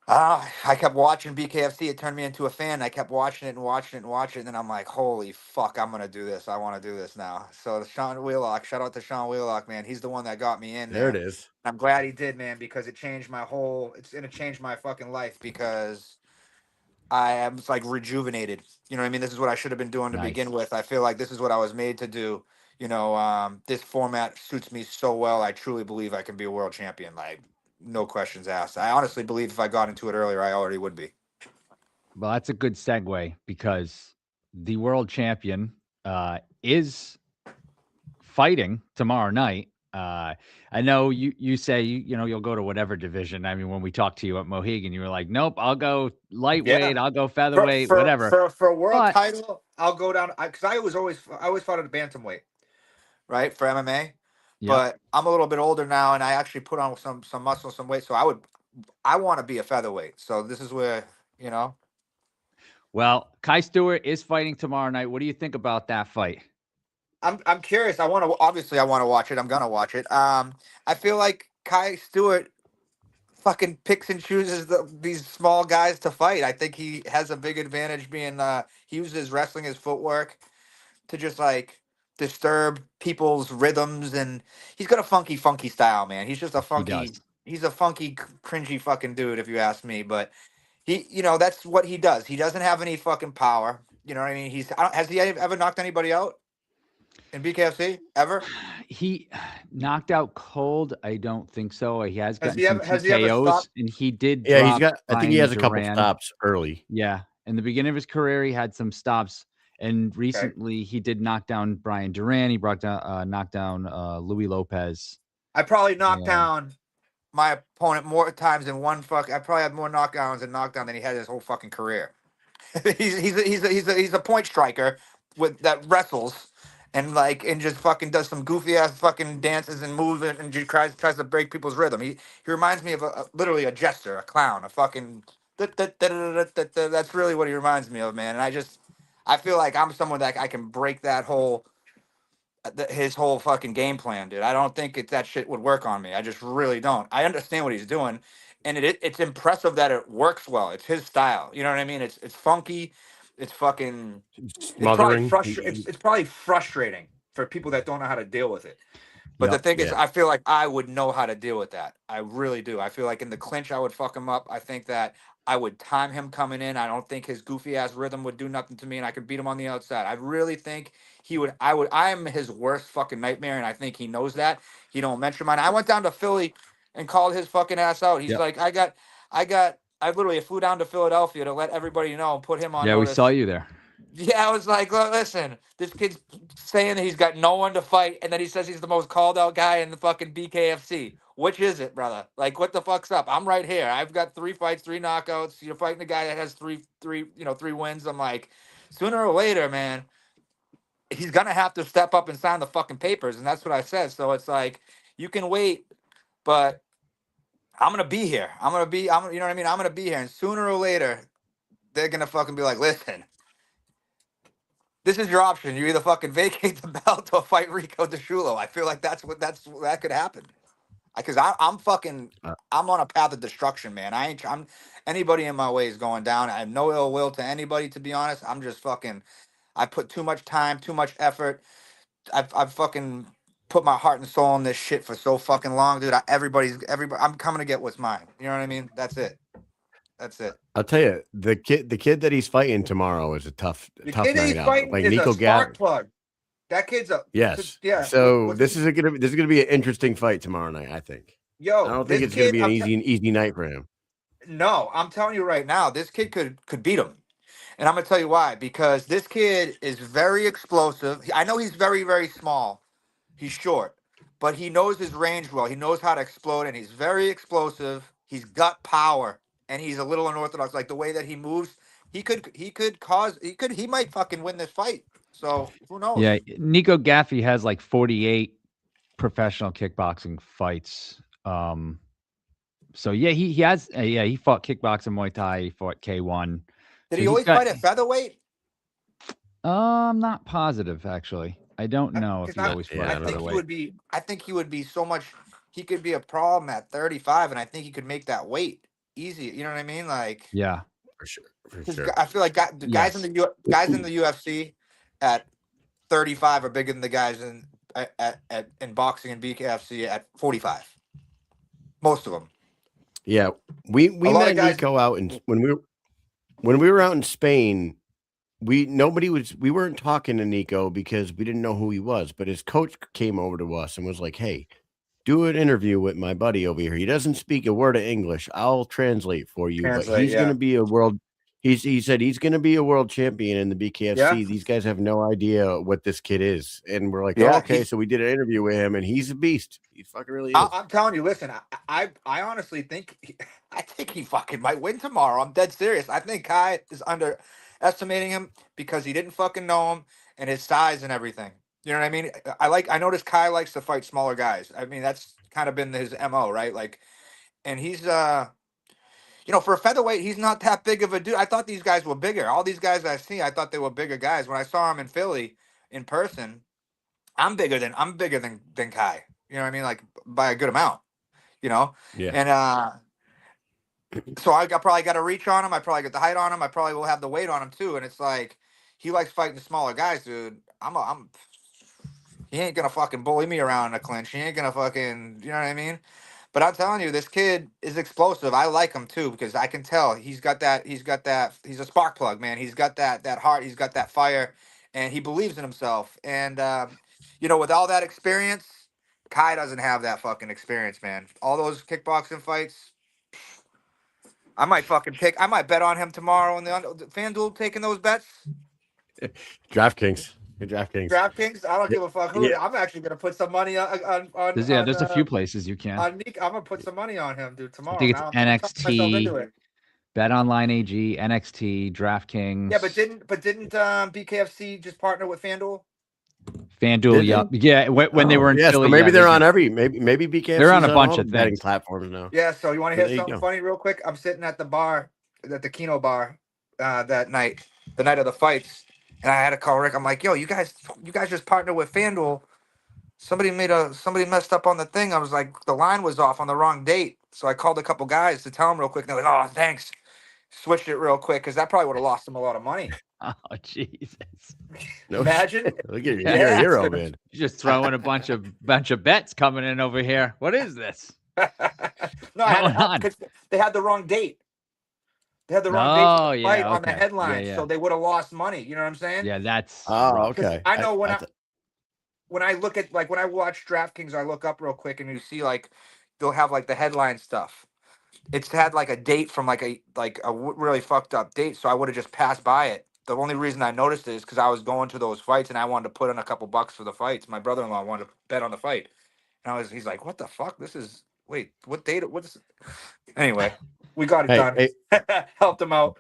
I kept watching BKFC. It turned me into a fan. I kept watching it and watching it and watching it. And then I'm like, holy fuck, I'm gonna do this. I want to do this now. So Sean Wheelock, shout out to Sean Wheelock, man. He's the one that got me in There there. it is. I'm glad he did, man, because it's gonna change my fucking life because I am like rejuvenated. You know what I mean? This is what I should have been doing to begin with. I feel like this is what I was made to do. This format suits me so well. I truly believe I can be a world champion. Like, no questions asked. I honestly believe if I got into it earlier, I already would be. Well, that's a good segue because the world champion is fighting tomorrow night. I know you say you'll go to whatever division. I mean, when we talked to you at Mohegan, you were like, nope, I'll go lightweight, I'll go featherweight, whatever. For a world title, I'll go down because I always fought at a bantamweight, right, for MMA. But I'm a little bit older now, and I actually put on some muscle, some weight. So I want to be a featherweight. So this is where Well, Kai Stewart is fighting tomorrow night. What do you think about that fight? I'm curious. I want to watch it. I'm gonna watch it. I feel like Kai Stewart fucking picks and chooses these small guys to fight. I think he has a big advantage being he uses wrestling, his footwork, to just like disturb people's rhythms, and he's got a funky style, man. He's just a funky, cringy fucking dude, if you ask me. But he, that's what he does. He doesn't have any fucking power. You know what I mean? Has he ever knocked anybody out in BKFC ever? He knocked out cold. I don't think so. He has gotten some Has he ever TKOs, stopped? and he did. Yeah, he's got. I think he Brian has a couple Duran. stops early. Yeah, in the beginning of his career, he had some stops, And recently he did knock down Brian Duran. He knocked down Louis Lopez. I probably knocked Yeah. down my opponent more times than one fuck. I probably had more knockdowns and knockdown than he had his whole fucking career. he's a point striker with that wrestles and just fucking does some goofy ass fucking dances and moves and just tries to break people's rhythm. He reminds me of literally a jester, a clown, a fucking that's really what he reminds me of, man. And I feel like I'm someone that I can break that whole his whole fucking game plan, dude. I don't think that shit would work on me. I just really don't. I understand what he's doing, and it's impressive that it works well. It's his style. You know what I mean? It's funky. It's fucking. Smothering. It's probably frustrating for people that don't know how to deal with it. But the Yep. thing is, Yeah. I feel like I would know how to deal with that. I really do. I feel like in the clinch, I would fuck him up. I think that I would time him coming in. I don't think his goofy ass rhythm would do nothing to me, and I could beat him on the outside. I really think he would. I am his worst fucking nightmare, and I think he knows that. He don't mention mine. I went down to Philly and called his fucking ass out. He's Yep. like, I literally flew down to Philadelphia to let everybody know and put him on Yeah, we notice. saw you there. Yeah, I was like, listen, this kid's saying that he's got no one to fight, and then he says he's the most called out guy in the fucking BKFC. Which is it, brother? Like, what the fuck's up? I'm right here. I've got 3 fights, 3 knockouts. You're fighting a guy that has three, three wins. I'm like, sooner or later, man, he's gonna have to step up and sign the fucking papers, and that's what I said. So it's like, you can wait, but I'm gonna be here. You know what I mean? I'm gonna be here, and sooner or later, they're gonna fucking be like, listen. This is your option. You either fucking vacate the belt or fight Rico Disciullo. I feel like that could happen. Because I'm fucking I'm on a path of destruction, man. I'm anybody in my way is going down. I have no ill will to anybody, to be honest. I'm just fucking. I put too much time, too much effort. I've fucking put my heart and soul in this shit for so fucking long, dude. Everybody. I'm coming to get what's mine. You know what I mean? That's it. That's it. I'll tell you, the kid that he's fighting tomorrow is a tough The tough kid that night he's out. fighting Like is Nico a spark plug. That kid's a Yes. Yeah. So what's this is gonna be an interesting fight tomorrow night. I think. Yo, I don't think this it's gonna kid, be an easy night for him. No, I'm telling you right now, this kid could beat him, and I'm gonna tell you why. Because this kid is very explosive. I know he's very very small. He's short, but he knows his range well. He knows how to explode, and he's very explosive. He's got power, and he's a little unorthodox. Like the way that he moves, he might fucking win this fight. So who knows? Yeah, Nico Gaffey has like 48 professional kickboxing fights. So yeah, he has. He fought kickboxing, Muay Thai. He fought K1. Did So he always fight at featherweight? I'm not positive actually. I don't know if he always fought I at think featherweight. I think he would be so much. He could be a problem at 35, and I think he could make that weight easy. You know what I mean? Like, Yeah. For sure. I feel like the guys Yes. guys in the UFC at 35 are bigger than the guys in boxing and BKFC at 45. Most of them. Yeah, we lot of met guys- Nico out and when we were out in Spain, we weren't talking to Nico because we didn't know who he was, but his coach came over to us and was like, "Hey, do an interview with my buddy over here. He doesn't speak a word of English. I'll translate for you, but he's going to be a world." He said he's going to be a world champion in the BKFC. Yeah. These guys have no idea what this kid is, and we're like, Yeah, "Oh, okay." So we did an interview with him, and he's a beast. He fucking really is. I'm telling you, listen, I honestly think I think he fucking might win tomorrow. I'm dead serious. I think Kai is underestimating him because he didn't fucking know him and his size and everything. You know what I mean? I noticed Kai likes to fight smaller guys. I mean, that's kind of been his MO, right? Like, and he's for a featherweight, he's not that big of a dude. I thought these guys were bigger. All these guys I've seen, I thought they were bigger guys. When I saw him in Philly in person, I'm bigger than Kai. You know what I mean? Like by a good amount. Yeah. And so I probably got a reach on him. I probably got the height on him. I probably will have the weight on him too. And it's like he likes fighting smaller guys, dude. He ain't gonna fucking bully me around in a clinch. He ain't gonna fucking, you know what I mean? But I'm telling you, this kid is explosive. I like him too because I can tell he's got that. He's a spark plug, man. He's got that heart. He's got that fire, and he believes in himself. And with all that experience, Kai doesn't have that fucking experience, man. All those kickboxing fights, I might bet on him tomorrow in the FanDuel taking those bets. DraftKings. DraftKings. DraftKings. I don't give a fuck who. Yeah. I'm actually gonna put some money There's a few places you can. on Nick. I'm gonna put some money on him, dude. I Tomorrow. think it's Now I'm talking myself into NXT, it. Bet Online AG, NXT, DraftKings. Yeah, but didn't BKFC just partner with FanDuel? FanDuel, Did yup. they? Yeah, when they were in yeah, Philly, so maybe yeah, they're they on did. every maybe BKFC They're on a all bunch the of betting things. platforms now. Yeah. So you want to So hear there you something go. funny real quick? I'm sitting at the bar, at the Keno bar, that night, the night of the fights, and I had to call Rick. I'm like, yo, you guys just partnered with FanDuel. Somebody messed up on the thing. I was like, the line was off on the wrong date. So I called a couple guys to tell them real quick. And they're like, oh, thanks. Switched it real quick because that probably would have lost them a lot of money. Oh, Jesus. No Imagine. shit. Look at you. Yeah. You're a hero, man. You're just throwing a bunch of bets coming in over here. What is this? No, Going on? because they had the wrong date. They had the wrong Oh, date for the fight yeah, on the okay. headline, Yeah. so they would have lost money. You know what I'm saying? Yeah, that's Oh, rough. 'Cause okay. I know when I look at, like, when I watch DraftKings, I look up real quick and you see, like, they'll have like the headline stuff. It's had like a date from like a really fucked up date, so I would have just passed by it. The only reason I noticed it is because I was going to those fights and I wanted to put in a couple bucks for the fights. My brother-in-law wanted to bet on the fight, and he's like, "What the fuck? Wait, what date? What's?" Anyway, we got it done. Hey, Helped him out.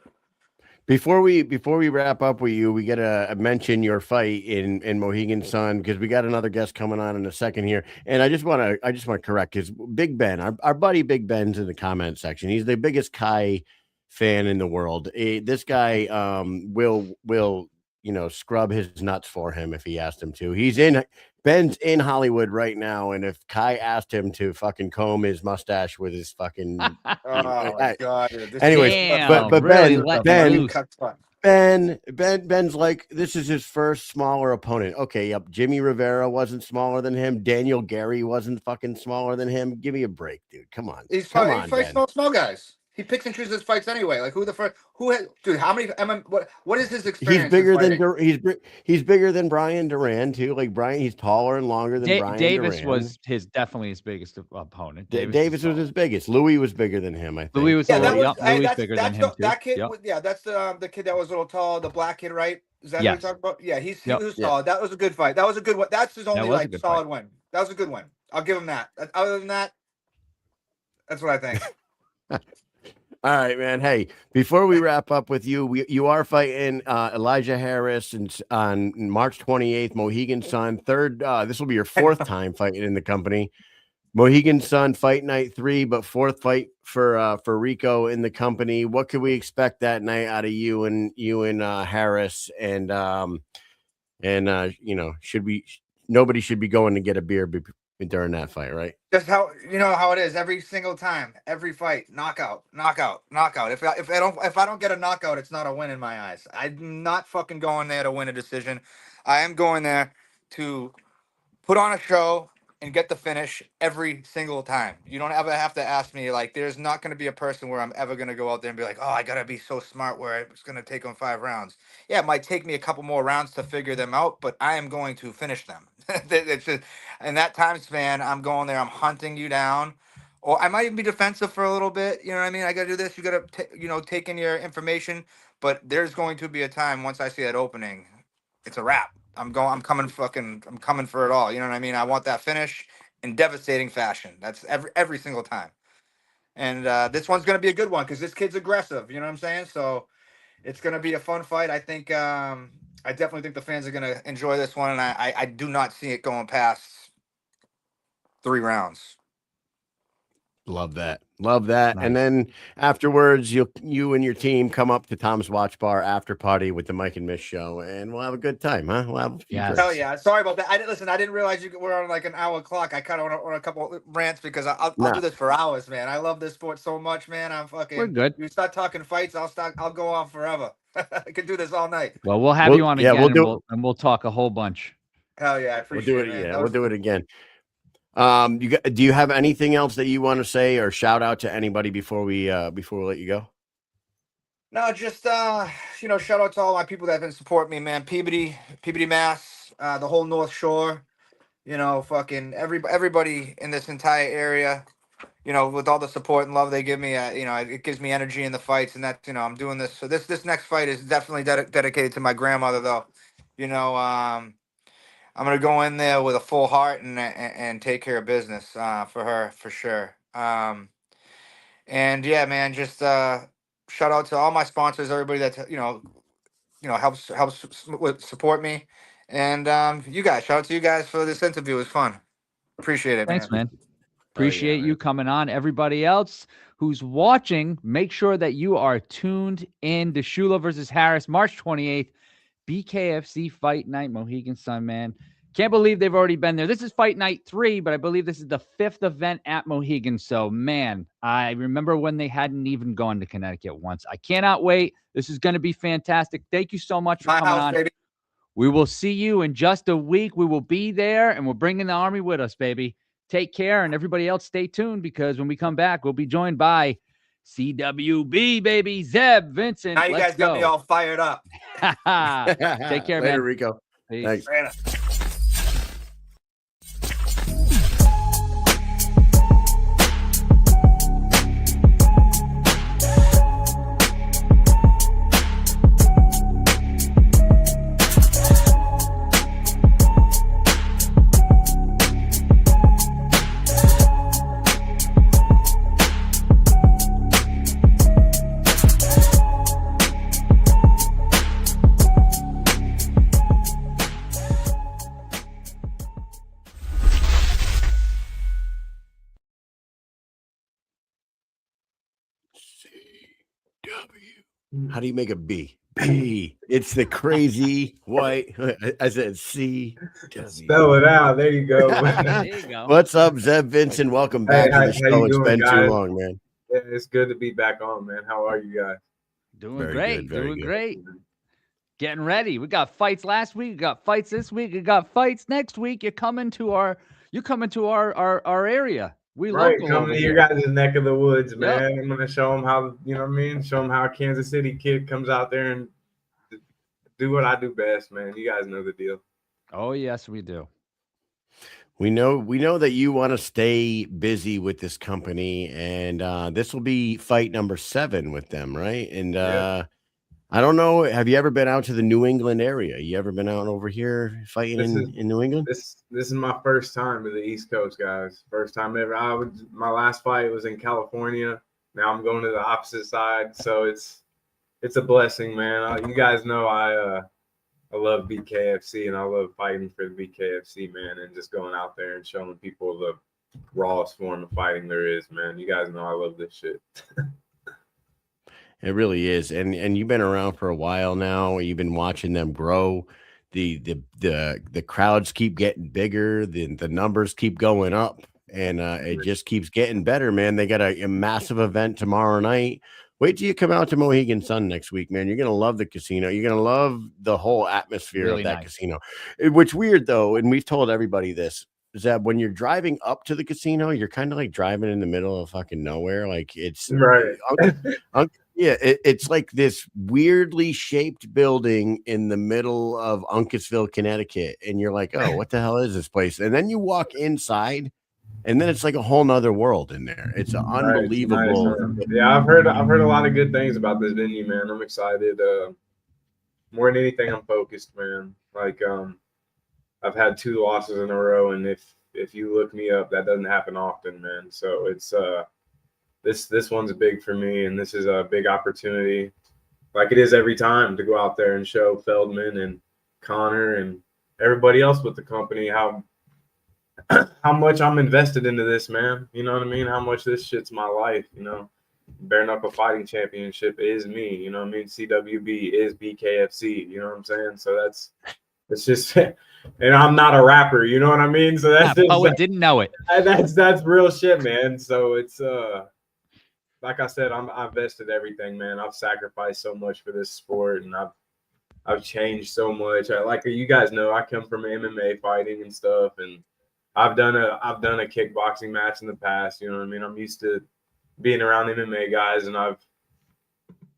before we wrap up with you, we gotta mention your fight in Mohegan Sun because we got another guest coming on in a second here, and I just want to correct because Big Ben, our buddy Big Ben's in the comment section. He's the biggest Kai fan in the world. This guy will scrub his nuts for him if he asked him to. Ben's in Hollywood right now, and if Kai asked him to fucking comb his mustache with his fucking Oh my god! Dude, anyways, Damn, but really Ben, letting Ben's like, this is his first smaller opponent. Okay, yep. Jimmy Rivera wasn't smaller than him. Daniel Gary wasn't fucking smaller than him. Give me a break, dude. Come on. He fights small guys. He picks and chooses his fights anyway. Like dude? How many? What is his experience? He's bigger than Brian Duran too. Like Brian, he's taller and longer than Brian Davis Duran. was definitely his biggest opponent. Davis was his biggest. Louis was bigger than him. I think Louis was Louis bigger than him too. That kid, Yep. yeah, that's the kid that was a little tall, the black kid, right? Is that what you're talking about? Yeah, he was tall. That was a good fight. That was a good one. That's his only like solid win. That was a good one. I'll give him that. Other than that, that's what I think. All right, man. Hey, before we wrap up with you, you are fighting Elijah Harris on March 28th, Mohegan Sun. This will be your fourth time fighting in the company. Mohegan Sun Fight Night 3, but fourth fight for Rico in the company. What could we expect that night out of you and Harris? And nobody should be going to get a beer during that fight, right? Just how it is every single time, every fight, knockout. If I don't get a knockout, it's not a win in my eyes. I'm not fucking going there to win a decision. I am going there to put on a show and get the finish every single time. You don't ever have to ask me, like, there's not going to be a person where I'm ever going to go out there and be like, oh, I got to be so smart where it's going to take them 5 rounds. Yeah, it might take me a couple more rounds to figure them out, but I am going to finish them. It's just, in that time span, I'm going there, I'm hunting you down. Or I might even be defensive for a little bit. You know what I mean? I got to do this. You got to, take in your information. But there's going to be a time once I see that opening, it's a wrap. I'm coming for it all. You know what I mean? I want that finish in devastating fashion. That's every single time. And this one's going to be a good one because this kid's aggressive. You know what I'm saying? So it's going to be a fun fight. I think I definitely think the fans are going to enjoy this one. And I do not see it going past 3 rounds. Love that. Nice. And then afterwards, you and your team come up to Tom's Watch Bar after party with the Mike and Mish show, and we'll have a good time, huh? We'll have a few drinks. Hell yeah! Sorry about that. I didn't realize you were on like an hour clock. I cut on a couple rants because I'll do this for hours, man. I love this sport so much, man. We're good. You start talking fights, I'll go on forever. I could do this all night. Well, we'll have you on again, and we'll talk a whole bunch. Hell yeah! I appreciate it. Yeah, we'll do it again. Do you have anything else that you want to say or shout out to anybody before we let you go? No, just shout out to all my people that have been supporting me, man. Peabody, Mass, the whole North Shore, fucking everybody in this entire area. with all the support and love they give me, it gives me energy in the fights, and that's, I'm doing this. So this next fight is definitely dedicated to my grandmother, though. I'm gonna go in there with a full heart and take care of business for her for sure. And yeah, man, just shout out to all my sponsors, everybody that helps support me, and you guys. Shout out to you guys for this interview. It was fun. Appreciate it, Thanks, man. man. Appreciate you coming on. Everybody else who's watching, make sure that you are tuned in. Disciullo versus Harris, March 28th, BKFC Fight Night, Mohegan Sun, man. Can't believe they've already been there. This is fight night 3, but I believe this is the 5th event at Mohegan. So, man, I remember when they hadn't even gone to Connecticut once. I cannot wait. This is going to be fantastic. Thank you so much for My coming house, on. baby. We will see you in just a week. We will be there, and we're bringing the Army with us, baby. Take care, and everybody else stay tuned, because when we come back, we'll be joined by CWB, baby, Zeb Vincent. Now you Let's guys got me go. all fired up. Take care, Later, man. Rico. Peace. Thanks. How do you make a B? B. It's the crazy white. I said C. Spell it out. There you go. There you go. What's up, Zeb Vincent? Welcome back Hey, to the how show. you It's doing, been too guys? long, man. Yeah, it's good to be back on, man. How are you guys? Doing Very great. good, very Doing good. great. Getting ready. We got fights last week. We got fights this week. We got fights next week. You're coming to our area. We Right, local coming over to here. your guys' neck of the woods, Yep. man. I'm gonna show them how, you know what I mean? Show them how a Kansas City kid comes out there and do what I do best, man. You guys know the deal. Oh, yes, we do. We know that you want to stay busy with this company, and this will be fight number 7 with them, right? And Yeah. I don't know. Have you ever been out to the New England area? You ever been out over here fighting in New England? This is my first time to the East Coast, guys. First time ever. My last fight was in California. Now I'm going to the opposite side, so it's a blessing, man. You guys know I love BKFC, and I love fighting for the BKFC, man, and just going out there and showing people the rawest form of fighting there is, man. You guys know I love this shit. It really is, and you've been around for a while now. You've been watching them grow. The crowds keep getting bigger. The numbers keep going up, and it just keeps getting better, man. They got a massive event tomorrow night. Wait till you come out to Mohegan Sun next week, man. You're gonna love the casino. You're gonna love the whole atmosphere Really of that nice. casino. What's weird though, and we've told everybody this, is that when you're driving up to the casino, you're kind of like driving in the middle of fucking nowhere. Like it's Right. Yeah, it's like this weirdly shaped building in the middle of Uncasville, Connecticut, and you're like, oh, what the hell is this place? And then you walk inside, and then it's like a whole nother world in there. It's an unbelievable. Nice. Yeah, I've heard a lot of good things about this venue, man. I'm excited. More than anything, I'm focused, man. Like I've had 2 losses in a row, and if you look me up, that doesn't happen often, man. So it's this one's big for me, and this is a big opportunity, like it is every time, to go out there and show Feldman and Connor and everybody else with the company how much I'm invested into this, man. You know what I mean? How much this shit's my life, you know. Bare Knuckle Fighting Championship is me, you know what I mean? CWB is BKFC, you know what I'm saying? So it's just, and I'm not a rapper, you know what I mean? So that's just, poet didn't know it. that's real shit, man. So it's like I said, I've invested everything, man. I've sacrificed so much for this sport, and I've changed so much. Like you guys know, I come from MMA fighting and stuff, and I've done a kickboxing match in the past. You know what I mean? I'm used to being around MMA guys, and I've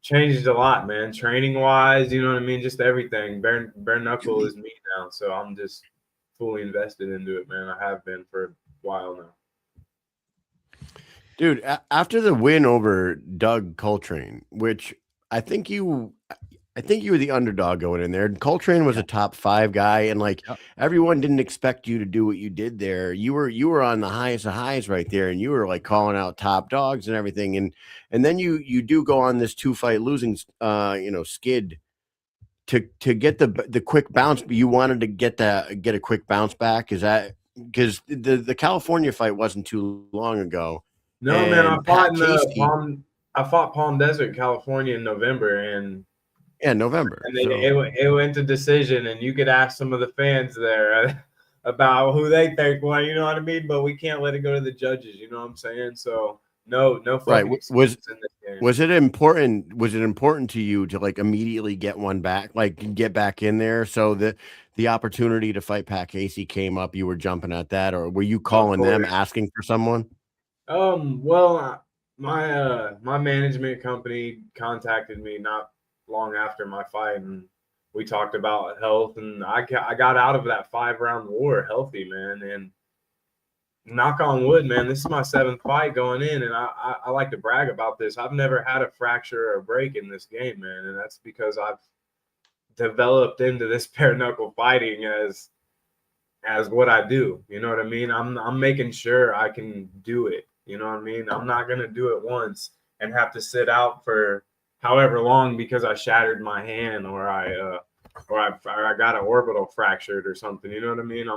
changed a lot, man. Training wise, you know what I mean? Just everything. Bare Knuckle is me now, so I'm just fully invested into it, man. I have been for a while now. Dude, after the win over Doug Coltrane, which I think you were the underdog going in there. Coltrane was a top 5 guy, and like Yep. everyone didn't expect you to do what you did there. You were on the highest of highs right there, and you were like calling out top dogs and everything. And then you do go on this 2-fight losing skid to get the quick bounce. But you wanted to get a quick bounce back. Is that because the California fight wasn't too long ago? No, man, And Pat Casey- I fought Palm Desert, California in November, and November. it went to decision, and you could ask some of the fans there about who they think won, you know what I mean? But we can't let it go to the judges, you know what I'm saying? So no Right. fucking excuses in this game. Was it important to you to like immediately get one back, like get back in there, so that the opportunity to fight Pat Casey came up, you were jumping at that, or were you calling them asking for someone? Well, my management company contacted me not long after my fight, and we talked about health, and I got out of that 5-round war healthy, man. And knock on wood, man, this is my 7th fight going in, and I like to brag about this. I've never had a fracture or a break in this game, man, and that's because I've developed into this bare knuckle fighting as what I do. You know what I mean? I'm making sure I can do it. You know what I mean? I'm not gonna do it once and have to sit out for however long because I shattered my hand or I got an orbital fractured or something. You know what I mean?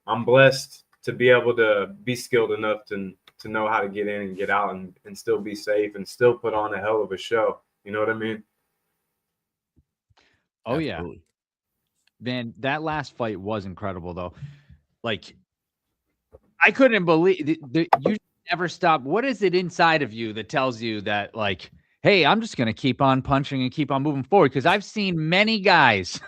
I'm blessed to be able to be skilled enough to know how to get in and get out and still be safe and still put on a hell of a show. You know what I mean? Oh Absolutely. yeah, man, that last fight was incredible though. Like, I couldn't believe you never stop. What is it inside of you that tells you that, like, hey, I'm just gonna keep on punching and keep on moving forward? Because I've seen many guys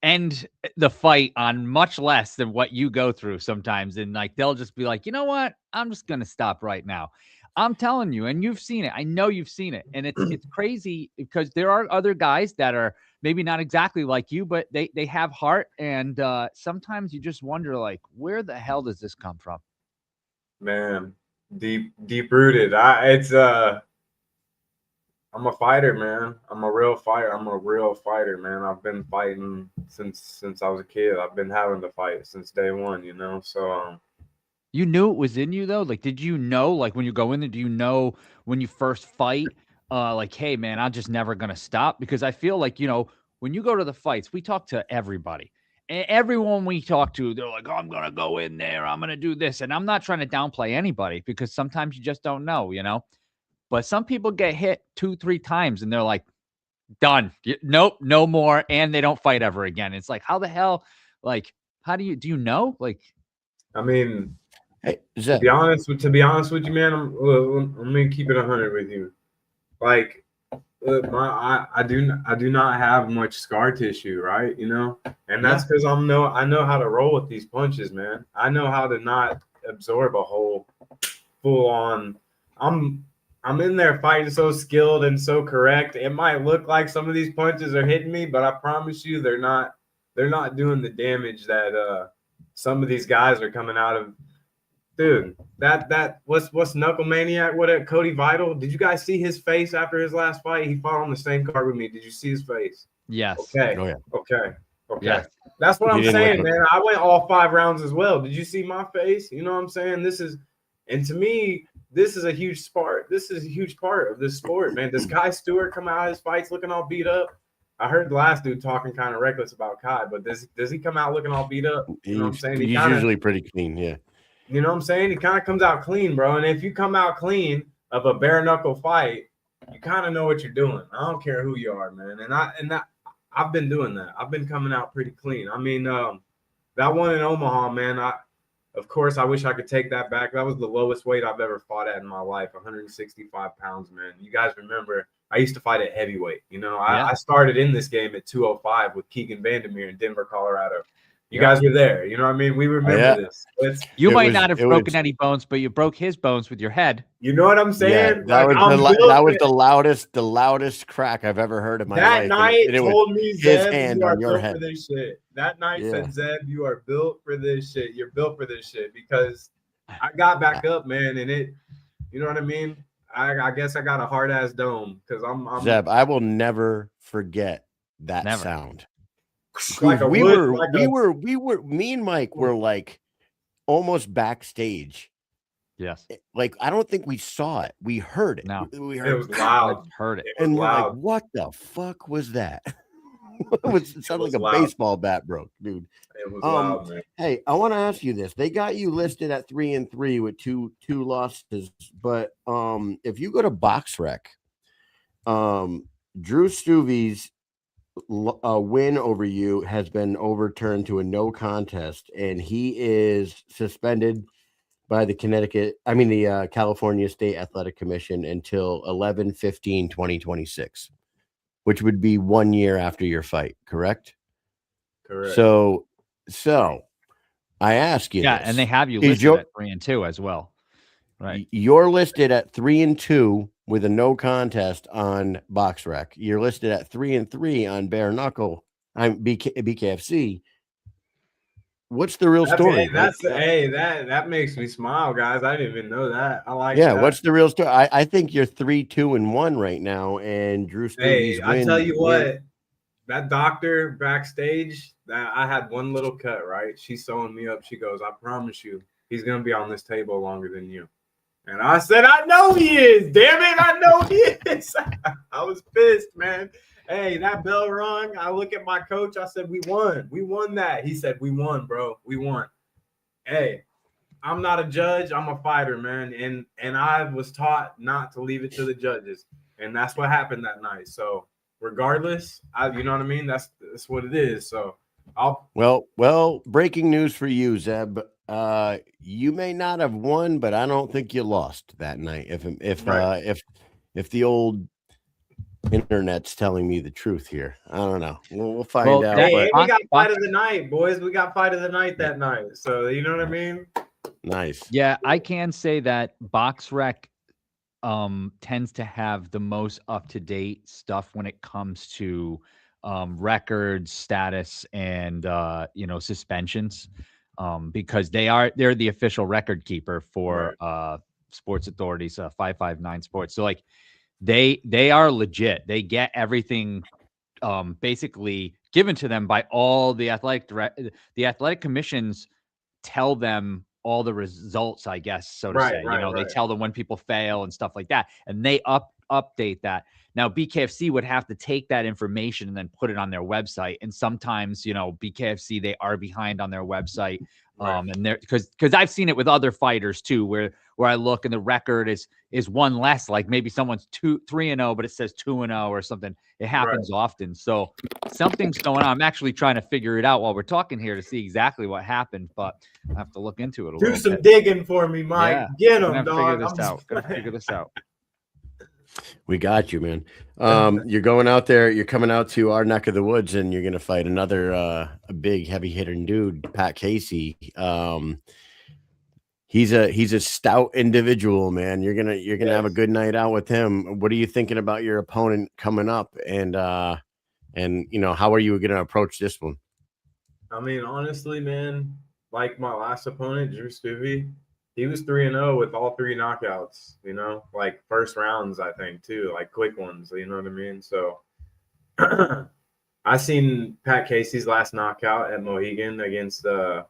end the fight on much less than what you go through sometimes, and like they'll just be like, you know what, I'm just gonna stop right now. I'm telling you, and you've seen it. I know you've seen it, and it's crazy because there are other guys that are maybe not exactly like you, but they have heart, and sometimes you just wonder, like, where the hell does this come from? Man, deep rooted. I'm a fighter, man. I'm a real fighter, man. I've been fighting since I was a kid. I've been having to fight since day one, you know. So You knew it was in you though? Like, did you know, like when you go in there, do you know when you first fight, like, hey man, I'm just never gonna stop? Because I feel like, when you go to the fights, we talk to everybody. Everyone we talk to, they're like, oh, I'm gonna go in there, I'm gonna do this. And I'm not trying to downplay anybody because sometimes you just don't know. But some people get hit 2-3 times and they're like, done. Nope, no more. And they don't fight ever again. It's like, how the hell, like, how do you know? Like, I mean, Hey, to Zeb, be honest with you, man, I'm gonna keep it 100 with you. Like, I do not have much scar tissue, right? You know, and that's because I know how to roll with these punches, man. I know how to not absorb a whole full on. I'm in there fighting so skilled and so correct. It might look like some of these punches are hitting me, but I promise you, they're not doing the damage that some of these guys are coming out of. Dude, what's Knuckle Maniac? What Cody Vital? Did you guys see his face after his last fight? He fought on the same card with me. Did you see his face? yes. Okay. Oh, yeah. Okay. Yes. That's what He I'm didn't saying, look- man. I went all 5 rounds as well. Did you see my face? You know what I'm saying? And to me, this is a huge part. This is a huge part of this sport, man. Does Kai Stewart come out of his fights looking all beat up? I heard the last dude talking kind of reckless about Kai, but does he come out looking all beat up? You know what I'm saying? He's usually pretty clean, yeah. You know what I'm saying? He kind of comes out clean, bro. And if you come out clean of a bare knuckle fight, you kind of know what you're doing. I don't care who you are, man. And I've been doing that. I've been coming out pretty clean. I mean, that one in Omaha, man. Of course, I wish I could take that back. That was the lowest weight I've ever fought at in my life, 165 pounds, man. You guys remember, I used to fight at heavyweight. You know, I started in this game at 205 with Keegan Vandermeer in Denver, Colorado. You guys were there. You know what I mean? We remember this. You might not have broken any bones, but you broke his bones with your head. You know what I'm saying? Yeah, that was the loudest crack I've ever heard in my life. That night told me, Zeb, hand you are on your built head. for this shit. That night said, Zeb, you are built for this shit. You're built for this shit because I got back up, man, and You know what I mean? I guess I got a hard ass dome because I'm Zeb, I will never forget that Never. sound. like a we wood, were, like we a- were, me and Mike were like almost backstage. Yes. Like, I don't think we saw it. We heard it. No. We It heard was loud. Heard it. It was and we're like, loud. what the fuck was that? It sounded was like a loud. baseball bat broke, dude. It was Um, loud, man. Hey, I want to ask you this. They got you listed at 3-3 with two losses, but if you go to BoxRec, Drew Stuvey's win over you has been overturned to a no contest, and he is suspended by the California State Athletic Commission until 11/15/2026, which would be 1 year after your fight, correct? Correct. So I ask you, Yeah, this. and they have you Is listed your- at 3-2 as well. Right. You're listed at 3-2 with a no contest on BoxRec. You're listed at 3-3 on Bare Knuckle. I'm BKFC. What's the real story? That makes me smile, guys. I didn't even know that. I like Yeah, that. what's the real story? I think you're 3-2-1 right now, and Drew Stevie's Hey, I tell you what, that doctor backstage, that I had one little cut, right? She's sewing me up. She goes, I promise you, he's gonna be on this table longer than you. And I said, I know he is. Damn it, I know he is. I was pissed, man. Hey, that bell rung. I look at my coach. I said, we won. We won that. He said, we won, bro. We won. Hey, I'm not a judge. I'm a fighter, man. And I was taught not to leave it to the judges. And that's what happened that night. So regardless, you know what I mean? That's what it is. So well, breaking news for you, Zeb. You may not have won, but I don't think you lost that night. If the old internet's telling me the truth here, I don't know. We'll find out. Hey, But we got fight of the night, boys. We got fight of the night that night. So you know what I mean? nice. Yeah, I can say that BoxRec tends to have the most up-to-date stuff when it comes to records, status, and suspensions, because they're the official record keeper for Sports Authority's 559 Sports. So like they are legit. They get everything basically given to them by all the athletic commissions tell them all the results, I guess, so to say. They tell them when people fail and stuff like that, and they update that. Now, BKFC would have to take that information and then put it on their website. And sometimes, BKFC, they are behind on their website. And they're because I've seen it with other fighters too, where I look and the record is one less, like maybe someone's 3-0, but it says 2-0 or something. It happens often. So something's going on. I'm actually trying to figure it out while we're talking here to see exactly what happened, but I have to look into it a little bit. Do some digging for me, Mike. Yeah, Get him, Gotta dog. figure this out. We got you, man. You're going out there. You're coming out to our neck of the woods, and you're going to fight another a big heavy hitter dude, Pat Casey. He's a stout individual, man. You're gonna have a good night out with him. What are you thinking about your opponent coming up, and how are you going to approach this one? I mean, honestly, man, like my last opponent, Drew Stuvey, he was 3-0 with all 3 knockouts, like first rounds, I think, too, like quick ones, you know what I mean? So I seen Pat Casey's last knockout at Mohegan against I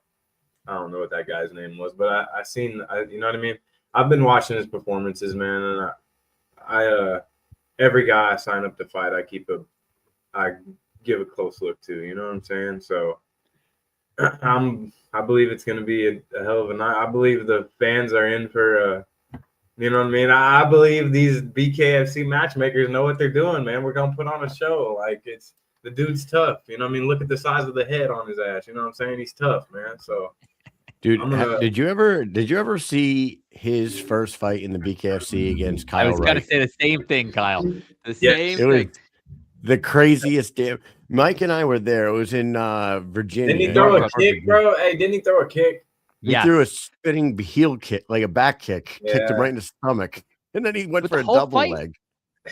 don't know what that guy's name was, but I seen, you know what I mean? I've been watching his performances, man, and I every guy I sign up to fight, I give a close look to, you know what I'm saying? So I believe it's going to be a hell of a night. I believe the fans are in for you know what I mean? I believe these BKFC matchmakers know what they're doing, man. We're going to put on a show. Like, the dude's tough. You know what I mean? Look at the size of the head on his ass. You know what I'm saying? He's tough, man. So, dude, did you ever see his first fight in the BKFC against Kyle? I was going to say the same thing, Kyle. The same thing. The craziest damn. Mike and I were there. It was in Virginia. Didn't he throw a kick, bro? Hey, didn't he throw a kick? He threw a spinning heel kick, like a back kick, kicked him right in the stomach. And then he went for a double leg.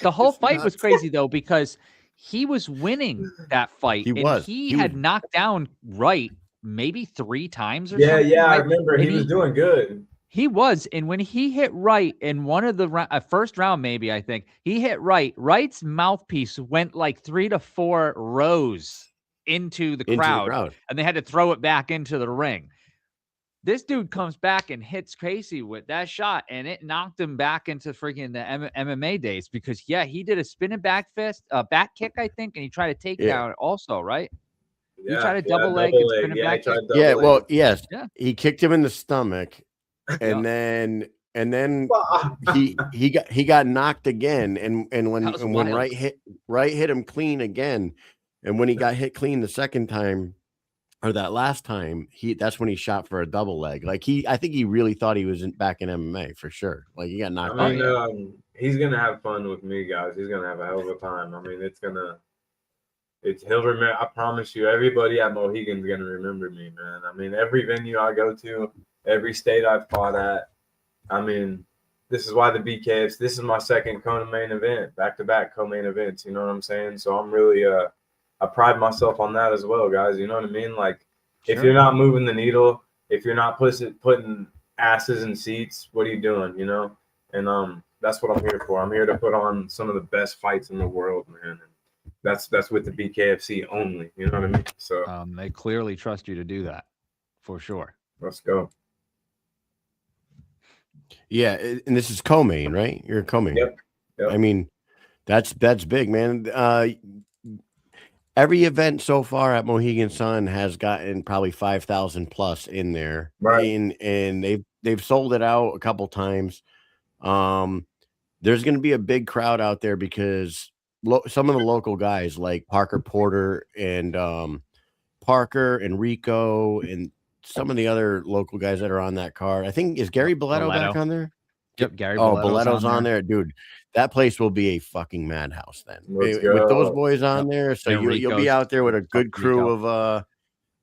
The whole fight was crazy, though, because he was winning that fight. He had knocked down Wright maybe 3 times or something. Yeah, I remember. He was doing good. He was, and when he hit right in one of the first round, maybe I think he hit right. Wright's mouthpiece went like 3 to 4 rows into the Into the crowd, crowd. and they had to throw it back into the ring. This dude comes back and hits Casey with that shot, and it knocked him back into freaking the MMA days because he did a spinning back fist, back kick, I think, and he tried to take down also, right? He tried a double leg and spinning Yeah, he back kick. tried double Yeah, leg. well, yes. Yeah. He kicked him in the stomach, and then he got knocked again, and when That was when wild. Wright hit him clean again, and when he got hit clean the second time, or that last time, that's when he shot for a double leg. Like I think he really thought he was back in MMA for sure. Like he got knocked I out. mean, he's gonna have fun with me, guys. He's gonna have a hell of a time. I mean, he'll remember. I promise you, everybody at Mohegan's gonna remember me, man. I mean, every venue I go to, every state I've fought at. I mean, this is why the BKFC. This is my second co-main event, back-to-back co-main events. You know what I'm saying? So I'm really I pride myself on that as well, guys. You know what I mean? Like, if you're not moving the needle, if you're not putting asses in seats, what are you doing? You know? And that's what I'm here for. I'm here to put on some of the best fights in the world, man. And that's with the BKFC only. You know what I mean? So They clearly trust you to do that, for sure. let's go. Yeah, and this is co-main, right? You're a co-main. Yep. I mean, that's big, man. Every event so far at Mohegan Sun has gotten probably 5,000 plus in there, Right. And they've sold it out a couple times. There's going to be a big crowd out there because some of the local guys like Parker Porter and Rico and some of the other local guys that are on that card. I think is Gary Boletto back on there? Yep, Gary Boletto's on there, dude. That place will be a fucking madhouse then. Let's With go. those boys on there. So And you'll be Rico's- out there with a good Rico. crew of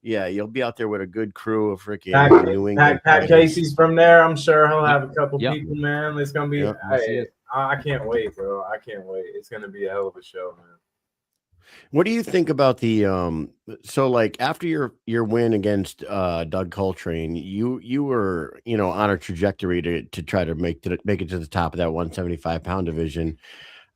you'll be out there with a good crew of freaking New England. Pat Casey's from there. I'm sure he'll have a couple Yep. people, man. It's gonna be. Yep. Yes, he Hey, is. I can't wait, bro. I can't wait. It's gonna be a hell of a show, man. What do you think about the so like after your win against Doug Coltrane, you were, on a trajectory to try to make it to the top of that 175-pound division.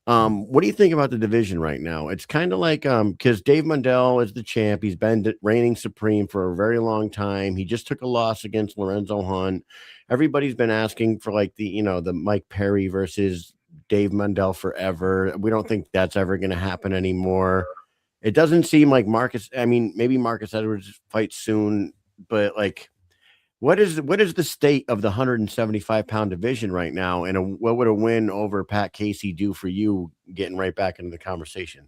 What do you think about the division right now? It's kind of like because Dave Mundell is the champ. He's been reigning supreme for a very long time. He just took a loss against Lorenzo Hunt. Everybody's been asking for like the Mike Perry versus Dave Mundell forever. We don't think that's ever going to happen anymore. It doesn't seem like maybe Marcus Edwards fights soon, but like, what is the state of the 175-pound division right now? And what would a win over Pat Casey do for you getting right back into the conversation?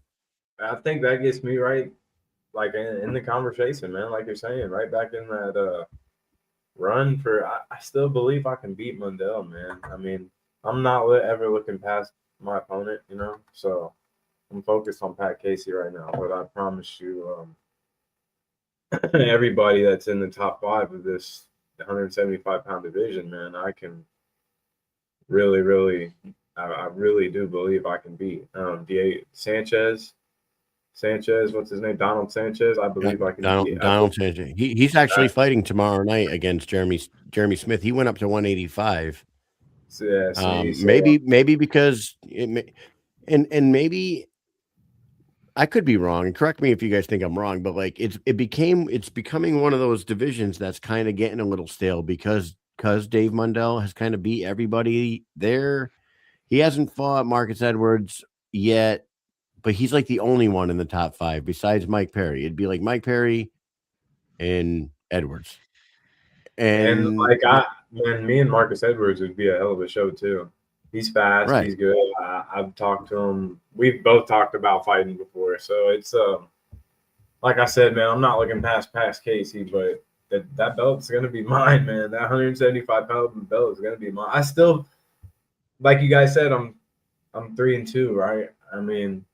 I think that gets me right, like in the conversation, man. Like you're saying, right back in that run for. I still believe I can beat Mundell, man. I mean, I'm not ever looking past my opponent, So I'm focused on Pat Casey right now, but I promise you, everybody that's in the top 5 of this 175-pound division, man, I can really, I really do believe I can beat Sanchez, what's his name? Donald Sanchez. I believe I can beat Donald Sanchez. He's actually fighting tomorrow night against Jeremy Smith. He went up to 185. Yeah, maybe because and maybe I could be wrong, and correct me if you guys think I'm wrong, but like it's becoming one of those divisions that's kind of getting a little stale because Dave Mundell has kind of beat everybody there. He hasn't fought Marcus Edwards yet, but he's like the only one in the top 5 besides Mike Perry. It'd be like Mike Perry and Edwards. And like me and Marcus Edwards would be a hell of a show too. He's fast. Right. He's good. I've talked to him. We've both talked about fighting before. So it's like I said, man, I'm not looking past Casey, but that belt's gonna be mine, man. That 175-pound belt is gonna be mine. I still, like you guys said, I'm 3-2, right? I mean,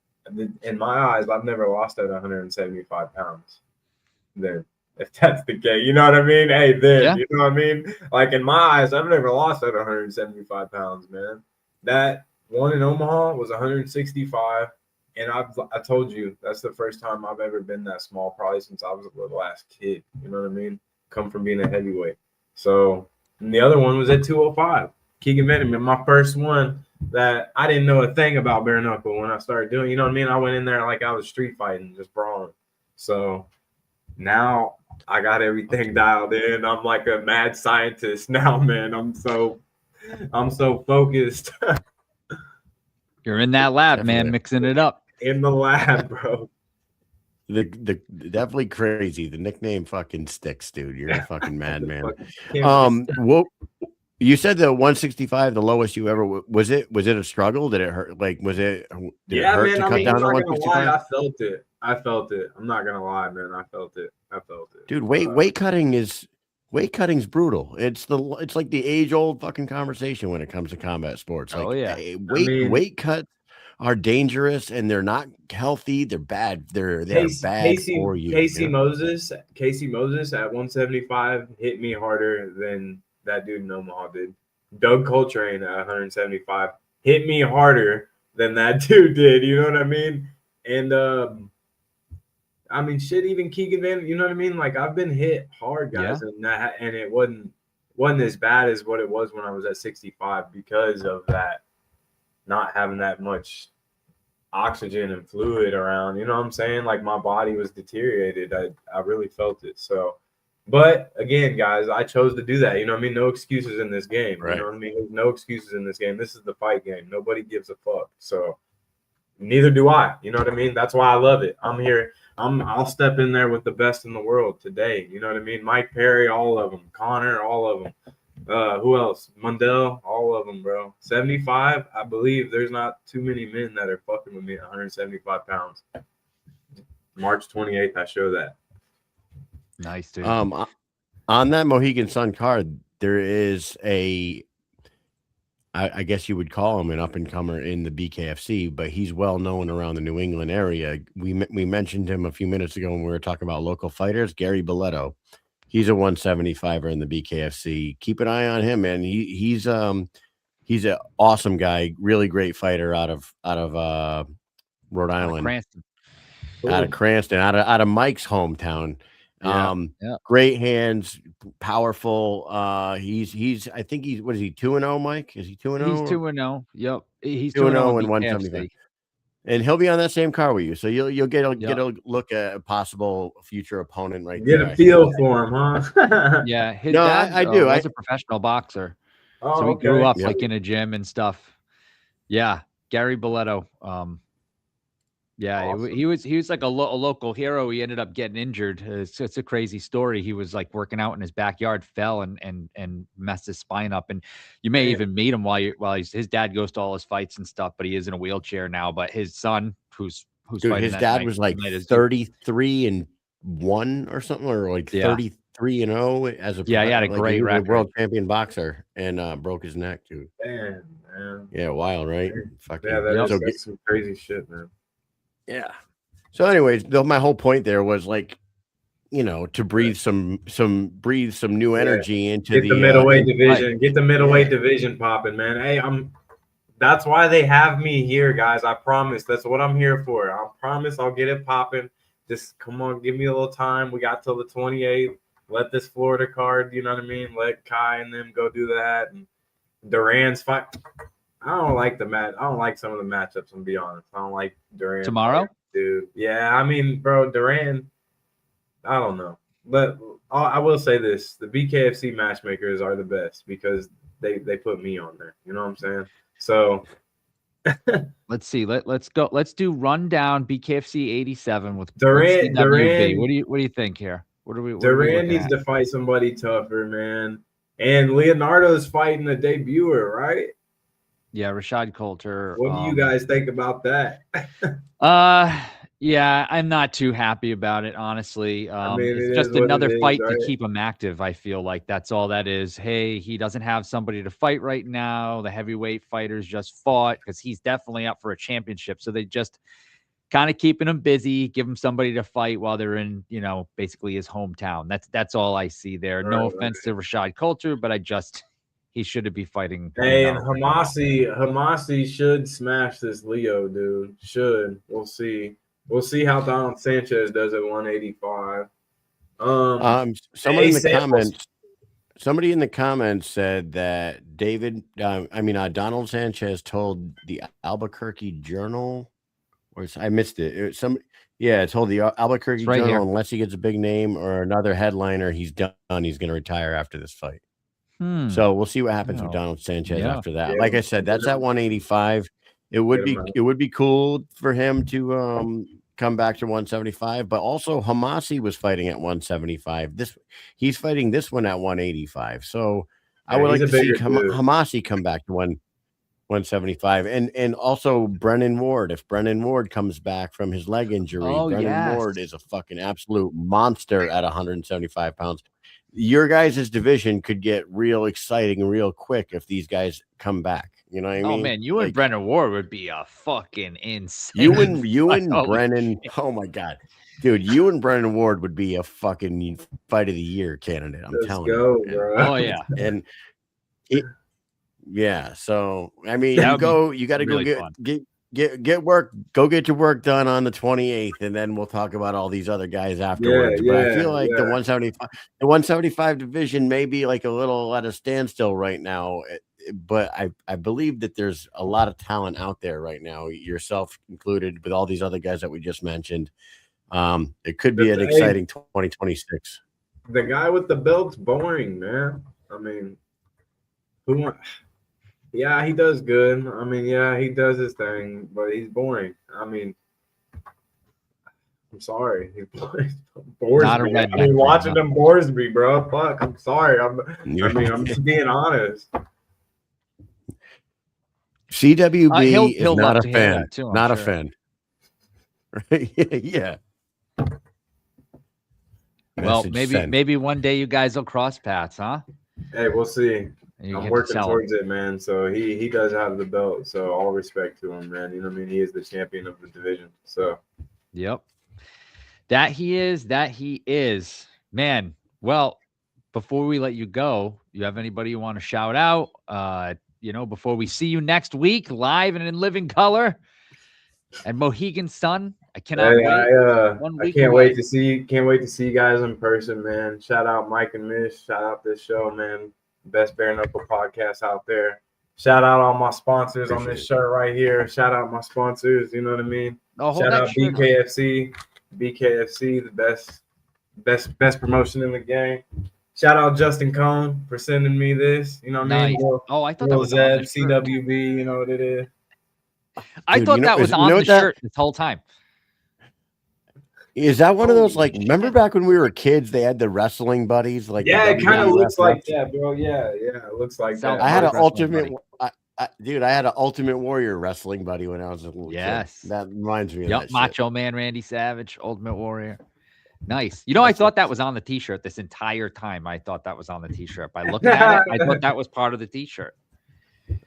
in my eyes, I've never lost at 175 pounds. Then, if that's the case, you know what I mean? Hey, you know what I mean? Like in my eyes, I've never lost at 175 pounds, man. That one in Omaha was 165, and I told you that's the first time I've ever been that small, probably since I was a little ass kid. You know what I mean? Come from being a heavyweight. So and the other one was at 205. Keegan Benjamin, my first one that I didn't know a thing about bare knuckle when I started doing. You know what I mean? I went in there like I was street fighting, just brawling. So now I got everything dialed in. I'm like a mad scientist now, man. I'm so focused. You're in that lab, man, Definitely. mixing it up. In the lab, bro. The definitely crazy. The nickname fucking sticks, dude. You're a fucking madman. What you said the 165, the lowest you ever was it a struggle? Did it hurt? Like, was it? Did it hurt to cut down to 165? I felt it. I'm not gonna lie, man. I felt it. Dude, weight cutting's brutal. It's like the age old fucking conversation when it comes to combat sports. Like, weight cuts are dangerous and they're not healthy. They're bad. They're bad for you. Casey Moses at 175 hit me harder than that dude in Omaha did. Doug Coltrane at 175 hit me harder than that dude did. You know what I mean? And I mean, shit. Even Keegan Van, you know what I mean? Like, I've been hit hard, guys, and it wasn't as bad as what it was when I was at 65 because of that not having that much oxygen and fluid around. You know what I'm saying? Like, my body was deteriorated. I really felt it. So, but again, guys, I chose to do that. You know what I mean? No excuses in this game. Right. You know what I mean? There's no excuses in this game. This is the fight game. Nobody gives a fuck. So neither do I. You know what I mean? That's why I love it. I'm here. I'll step in there with the best in the world today. You know what I mean? Mike Perry, all of them. Connor, all of them. Who else? Mundell, all of them, bro. 75, I believe there's not too many men that are fucking with me at 175 pounds. March 28th, I show that. Nice, dude. On that Mohegan Sun card, there is I guess you would call him an up-and-comer in the BKFC, but he's well known around the New England area. We mentioned him a few minutes ago when we were talking about local fighters. Gary Boletto, he's a 175er in the BKFC. Keep an eye on him, man. He's an awesome guy, really great fighter out of Rhode Island, out of Cranston, out of Mike's hometown. Great hands, powerful. He's I think he's what is he 2-0, Mike? Is he 2-0? He's 2-0. Yep. He's 2-0 and 175. And he'll be on that same car with you. So you'll get a look at a possible future opponent right there. Get a feel for him, huh? Yeah. His dad I do. was a professional boxer. So he grew up like in a gym and stuff. Yeah. Gary Boletto. Yeah, awesome. He was like a local hero. He ended up getting injured. It's a crazy story. He was like working out in his backyard, fell and messed his spine up. And you may even meet him while his dad goes to all his fights and stuff, but he is in a wheelchair now. But his son, who's fighting his dad was like 33-1 or something, or like 33-0 as a he had a great record. World champion boxer and broke his neck, dude. Man. Yeah, wild, right? Fucking, that's some crazy shit, man. Yeah. So, anyways, my whole point there was like, you know, to breathe some new energy into the middleweight division. Get the middleweight division popping, man. Hey, that's why they have me here, guys. I promise. That's what I'm here for. I promise I'll get it popping. Just come on, give me a little time. We got till the 28th. Let this Florida card, you know what I mean? Let Kai and them go do that. And Duran's fight. I don't like I don't like some of the matchups, I'm gonna be honest. I don't like Duran. Tomorrow? Dude. Yeah, I mean, bro, Duran, I don't know. But I will say this. The BKFC matchmakers are the best because they put me on there. You know what I'm saying? So let's see. Let's go. Let's do rundown BKFC 87 with Duran. What do you think here? Duran needs to fight somebody tougher, man. And Leonardo's fighting a debuter, right? Yeah, Rashad Coulter. What do you guys think about that? Yeah, I'm not too happy about it, honestly. It's just another fight to keep him active. I feel like that's all that is. Hey, he doesn't have somebody to fight right now. The heavyweight fighters just fought because he's definitely up for a championship. So they just kind of keeping him busy, give him somebody to fight while they're in, basically his hometown. That's all I see there. No offense to Rashad Coulter, but he shouldn't be fighting. Hey, and Hamasi should smash this Leo, dude. Should. We'll see. We'll see how Donald Sanchez does at 185. Someone in the Somebody in the comments said that Donald Sanchez told the Albuquerque Journal, I missed it. It told the Albuquerque right Journal, here. unless he gets a big name or another headliner, he's done. He's going to retire after this fight. So we'll see what happens with No. Donald Sanchez Yeah. after that. Yeah. Like I said, that's at 185. It would be cool for him to come back to 175, but also Hamasi was fighting at 175. He's fighting this one at 185. So I would like to see Hamasi come back to 175, and also Brennan Ward. If Brennan Ward comes back from his leg injury, Brennan Ward is a fucking absolute monster at 175 pounds. Your guys' division could get real exciting real quick if these guys come back. You know what I mean? Oh man, you and Brennan Ward would be a fucking insane. You and Brennan. Oh my god, dude, you and Brennan Ward would be a fucking fight of the year candidate. I'm telling you. Bro. Oh yeah, and yeah. So I mean, you got to really go get work. Go get your work done on the 28th, and then we'll talk about all these other guys afterwards. But I feel like the 175 division may be like a little at a standstill right now. But I believe that there's a lot of talent out there right now, yourself included, with all these other guys that we just mentioned. It could be an exciting 2026. The guy with the belt's boring, man. I mean, yeah, he does good. I mean, yeah, he does his thing, but he's boring. I mean, I'm sorry. He bores me. I mean, watching them bores me, bro. Fuck, I'm sorry. I'm just being honest. CWB is not a fan. Too, not a fan. Right? Yeah. Well, maybe one day you guys will cross paths, huh? Hey, we'll see. I'm working towards it, man. So he does have the belt. So all respect to him, man. You know what I mean? He is the champion of the division. So yep. That he is. Man, well, before we let you go, you have anybody you want to shout out? Before we see you next week live and in living color at Mohegan Sun. I cannot wait. I can't wait to see you guys in person, man. Shout out Mike and Mish. Shout out this show, man. Best bare knuckle podcast out there. Shout out all my sponsors on this shirt right here. Shout out my sponsors. You know what I mean? Shout out BKFC. BKFC, the best promotion in the game. Shout out Justin Cohn for sending me this. You know what I mean? I thought that was Zeb, CWB. You know what it is? I thought that was on the shirt this whole time. Is that one of those, like, remember back when we were kids, they had the wrestling buddies? Like, yeah, it kind of looks like that, bro. Yeah, it looks like that. I had an ultimate, I had an Ultimate Warrior wrestling buddy when I was a little kid. That reminds me of that Macho shit. Man Randy Savage, Ultimate Warrior. Nice. I thought that was on the t-shirt this entire time. I thought that was on the t-shirt. By looking at it, I thought that was part of the t-shirt.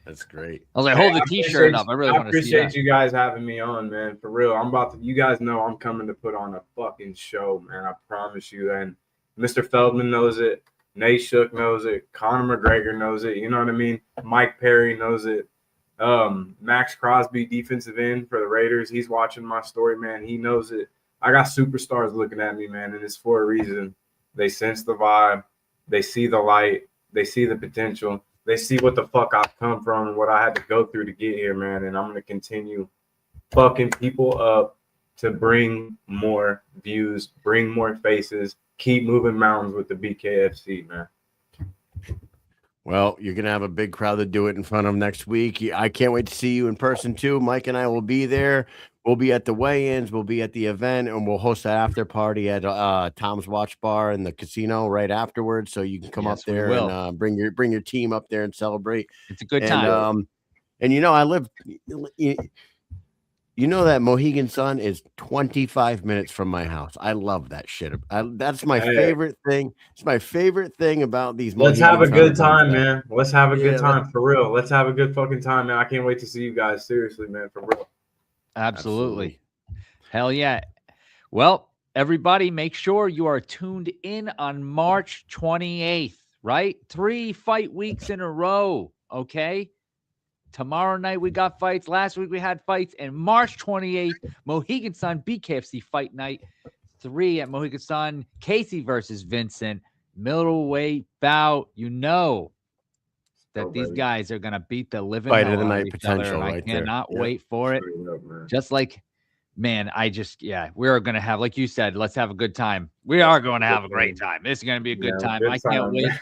That's great. I was like, hold the t-shirt up. I really want to see that. I appreciate you guys having me on, man. For real. You guys know I'm coming to put on a fucking show, man. I promise you. And Mr. Feldman knows it. Nate Shook knows it. Conor McGregor knows it. You know what I mean? Mike Perry knows it. Max Crosby, defensive end for the Raiders. He's watching my story, man. He knows it. I got superstars looking at me, man, and it's for a reason. They sense the vibe. They see the light. They see the potential. They see what the fuck I've come from and what I had to go through to get here, man. And I'm going to continue fucking people up to bring more views, bring more faces, keep moving mountains with the BKFC, man. Well, you're going to have a big crowd to do it in front of next week. I can't wait to see you in person, too. Mike and I will be there. We'll be at the weigh-ins. We'll be at the event, and we'll host that after party at Tom's Watch Bar in the casino right afterwards. So you can come up there and bring your team up there and celebrate. It's a good time. And I live. You know that Mohegan Sun is 25 minutes from my house. I love that shit. That's my favorite thing. It's my favorite thing about these. Let's have a good time, man. Let's have a good time, for real. Let's have a good fucking time, man. I can't wait to see you guys. Seriously, man, for real. Absolutely. Hell yeah. Well, everybody, make sure you are tuned in on March 28th, right? 3 fight weeks in a row, okay? Tomorrow night we got fights. Last week we had fights. And March 28th, Mohegan Sun BKFC fight night. 3 at Mohegan Sun. Casey versus Vincent. middleweight bout. You know that Oh, these baby. guys are gonna beat the living Fight hell of the out of night each other, potential and I right there. cannot Yep. wait for it. Straight up, man. Just like, man, we're gonna have, like you said, let's have a good time. We are going to have a great time. This is gonna be a good Yeah, time. good I can't time, wait. man.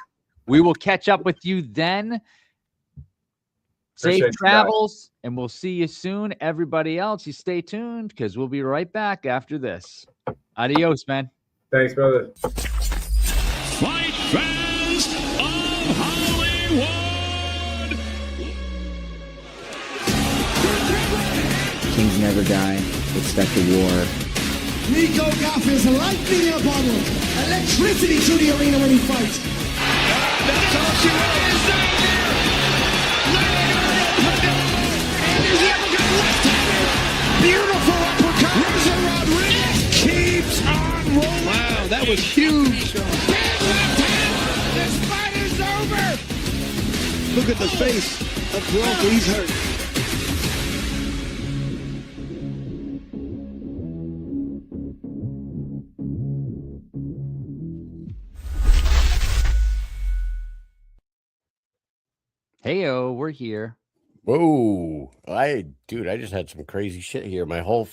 We will catch up with you then. Safe Appreciate you guys. travels, and we'll see you soon. Everybody else, you stay tuned because we'll be right back after this. Adios, man. Thanks, brother. Fight fans of Hollywood! Kings never die. Expect a war. Rico is lightning in a bottle. Electricity to the arena when he fights. That's all she is right there! And he's got left hand. Beautiful uppercut. Rosa Rodriguez keeps on rolling. Wow, that was huge. Big left hand. This fight is over. Look at the face of Bronco. He's hurt. Heyo, we're here. Whoa. I just had some crazy shit here. My whole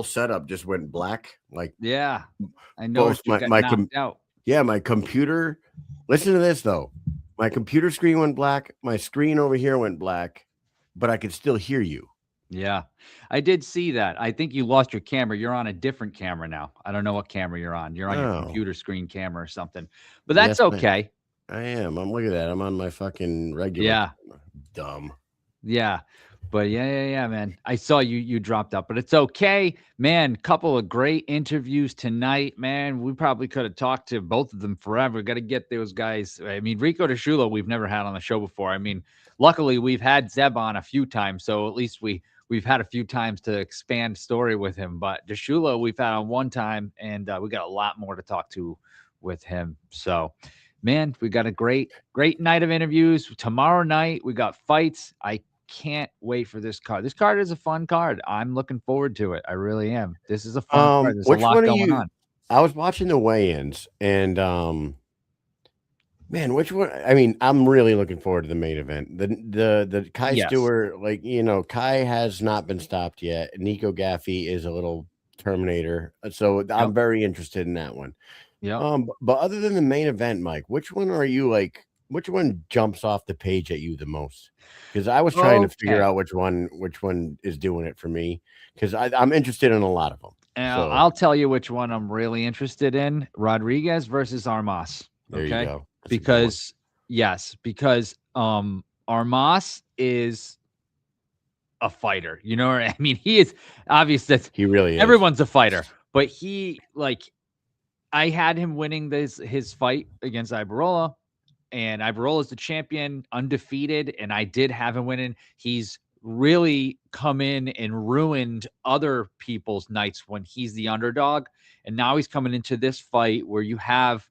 setup just went black. Like, Yeah, I know Both you got my knocked out. yeah, my computer. Listen to this though. My computer screen went black. My screen over here went black, but I could still hear you. Yeah, I did see that. I think you lost your camera. You're on a different camera now. I don't know what camera you're on. You're on your Oh. computer screen camera or something. But that's Yes, ma'am. okay. I am. I'm looking at that. I'm on my fucking regular. Yeah. camera. Dumb. Yeah. But yeah, man. I saw you dropped out, but it's okay. Man, couple of great interviews tonight, man. We probably could have talked to both of them forever. Got to get those guys. I mean, Rico Disciullo, we've never had on the show before. I mean, luckily we've had Zeb on a few times, so at least we've had a few times to expand story with him. But Disciullo we've had on one time, and we got a lot more to talk to with him. So, man, we got a great night of interviews. Tomorrow night we got fights. I can't wait for this card. This card is a fun card. I'm looking forward to it. I really am. This is a fun card. There's a Which lot one are going you? on. I was watching the weigh-ins, and man, which one? I mean, I'm really looking forward to the main event. The Kai Yes. Stewart, like, Kai has not been stopped yet. Nico Gaffey is a little Terminator, so I'm very interested in that one. Yeah. But other than the main event, Mike, which one are you like? Which one jumps off the page at you the most? Because I was trying to figure Okay. out which one is doing it for me. Because I'm interested in a lot of them. And So- I'll tell you which one I'm really interested in. Rodriguez versus Armas. There Okay. you go. That's a good one. Because Armas is a fighter. You know what I mean? He is obvious that He really is. everyone's a fighter, but I had him winning his fight against Ibarola, and Ibarola's the champion, undefeated, and I did have him winning. He's really come in and ruined other people's nights when he's the underdog, and now he's coming into this fight where you have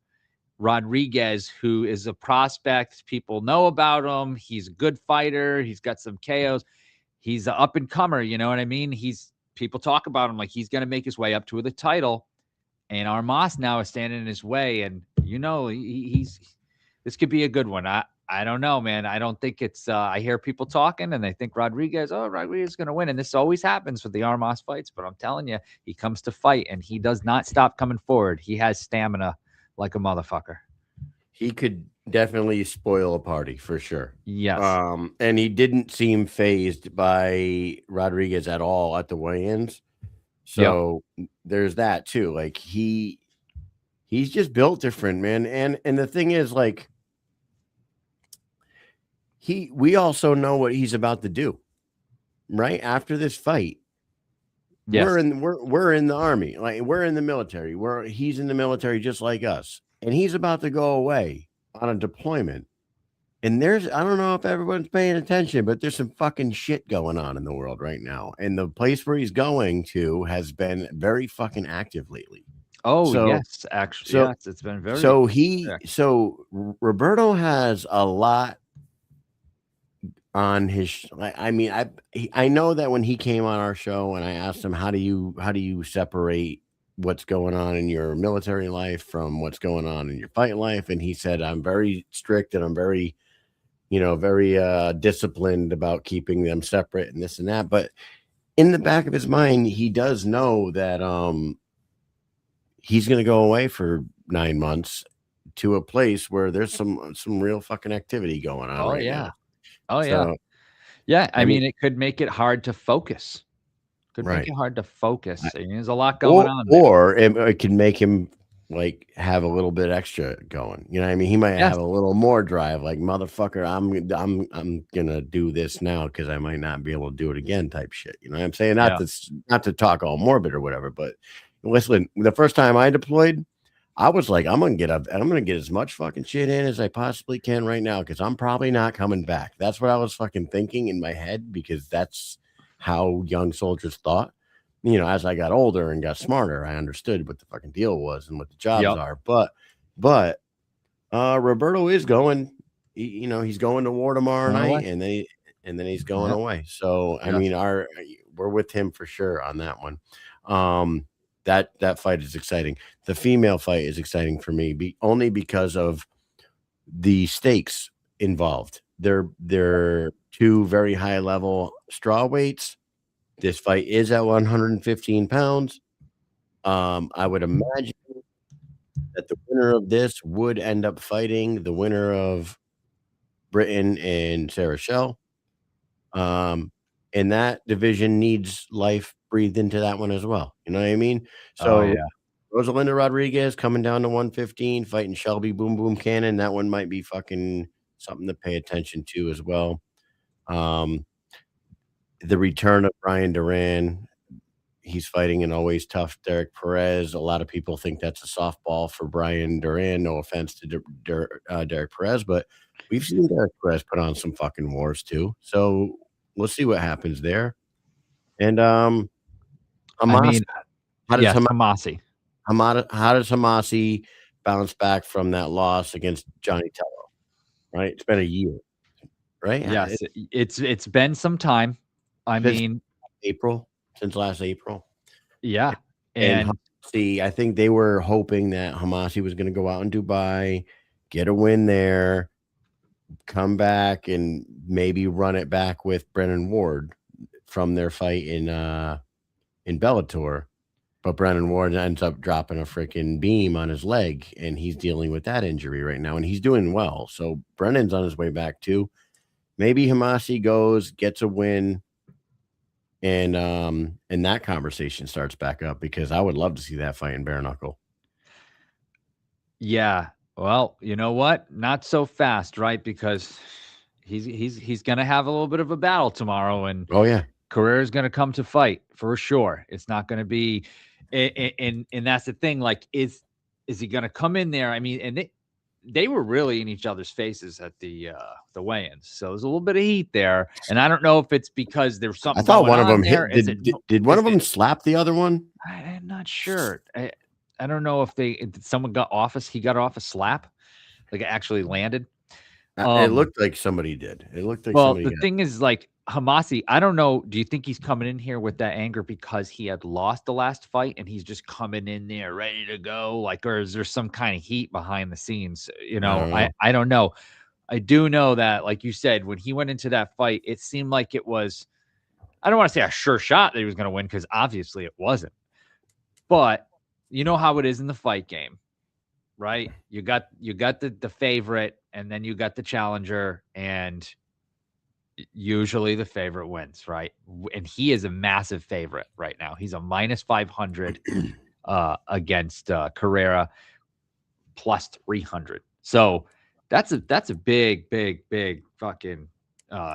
Rodriguez, who is a prospect. People know about him. He's a good fighter. He's got some KOs. He's an up and comer. You know what I mean? People talk about him like he's going to make his way up to the title. And Armas now is standing in his way, and he's this could be a good one. I don't know, man. I don't think it's. I hear people talking, and they think Rodriguez is going to win, and this always happens with the Armas fights. But I'm telling you, he comes to fight, and he does not stop coming forward. He has stamina like a motherfucker. He could definitely spoil a party for sure. Yes. And he didn't seem phased by Rodriguez at all at the weigh-ins. So there's that too. Like he's just built different, man. And the thing is, like, we also know what he's about to do. Right after this fight, Yes. we're in the army, like we're in the military. He's in the military just like us, and he's about to go away on a deployment. And I don't know if everyone's paying attention, but there's some fucking shit going on in the world right now. And the place where he's going to has been very fucking active lately. Oh, so- yes. Actually, so- yes. It's been very. So Roberto has a lot on his. I mean, I know that when he came on our show and I asked him, how do you separate what's going on in your military life from what's going on in your fight life. And he said, I'm very strict and I'm very, very disciplined about keeping them separate and this and that. But in the back of his mind, he does know that he's going to go away for 9 months to a place where there's some real fucking activity going on right now. Oh, yeah. So, Yeah. I I mean, mean- it could make it hard to focus. Could make Right. it hard to focus. I mean, there's a lot going on there. Or it can make him like have a little bit extra going. You know what I mean? He might Yes. have a little more drive, like motherfucker, I'm gonna do this now because I might not be able to do it again type shit. You know what I'm saying? Not to talk all morbid or whatever, but listen, the first time I deployed, I was like, I'm gonna get as much fucking shit in as I possibly can right now because I'm probably not coming back. That's what I was fucking thinking in my head because that's how young soldiers thought. As I got older and got smarter, I understood what the fucking deal was and what the jobs are. But Roberto is going. He's going to war tomorrow night, and then he's going away. So I mean, we're with him for sure on that one. That fight is exciting. The female fight is exciting for me, only because of the stakes involved. They're two very high level straw weights. This fight is at 115 pounds. I would imagine that the winner of this would end up fighting the winner of Britain and Sarah Shell. And that division needs life breathed into that one as well. You know what I mean? So Rosalinda Rodriguez coming down to 115, fighting Shelby Boom Boom Cannon. That one might be fucking something to pay attention to as well. The return of Brian Duran. He's fighting an always tough Derek Perez. A lot of people think that's a softball for Brian Duran. No offense to Derek Perez, but we've seen Derek Perez put on some fucking wars too. So we'll see what happens there. And Hamas, Hamasi. How does Hamasi bounce back from that loss against Johnny Tello? Right, it's been a year, right? Yes, it's been some time. I mean, since last April. Yeah. And Hamasi, I think they were hoping that Hamasi was going to go out in Dubai, get a win there, come back, and maybe run it back with Brennan Ward from their fight in Bellator. But Brennan Ward ends up dropping a freaking beam on his leg, and he's dealing with that injury right now, and he's doing well. So Brennan's on his way back too. Maybe Hamasi goes, gets a win, and that conversation starts back up because I would love to see that fight in bare knuckle. Yeah. Well, you know what? Not so fast, right? Because he's gonna have a little bit of a battle tomorrow, and Carrera's gonna come to fight for sure. It's not gonna be, and that's the thing. Like, is he gonna come in there? I mean, and they were really in each other's faces at the weigh-ins, so there's a little bit of heat there. And I don't know if it's because there's something. I thought one of them hit. Did one of them slap the other one? I'm not sure. I don't know if someone got off he got off a slap, like it actually landed. It looked like somebody did. It looked like the thing is, like, Hamasi, I don't know. Do you think he's coming in here with that anger because he had lost the last fight and he's just coming in there ready to go? Like, or is there some kind of heat behind the scenes? I don't know. I do know that, like you said, when he went into that fight, it seemed like it was, I don't want to say a sure shot that he was going to win, because obviously it wasn't. But you know how it is in the fight game, right? You got the favorite, and then you got the challenger, and usually the favorite wins, right? And he is a massive favorite right now. He's a minus 500 against Carrera, plus 300. So that's a big fucking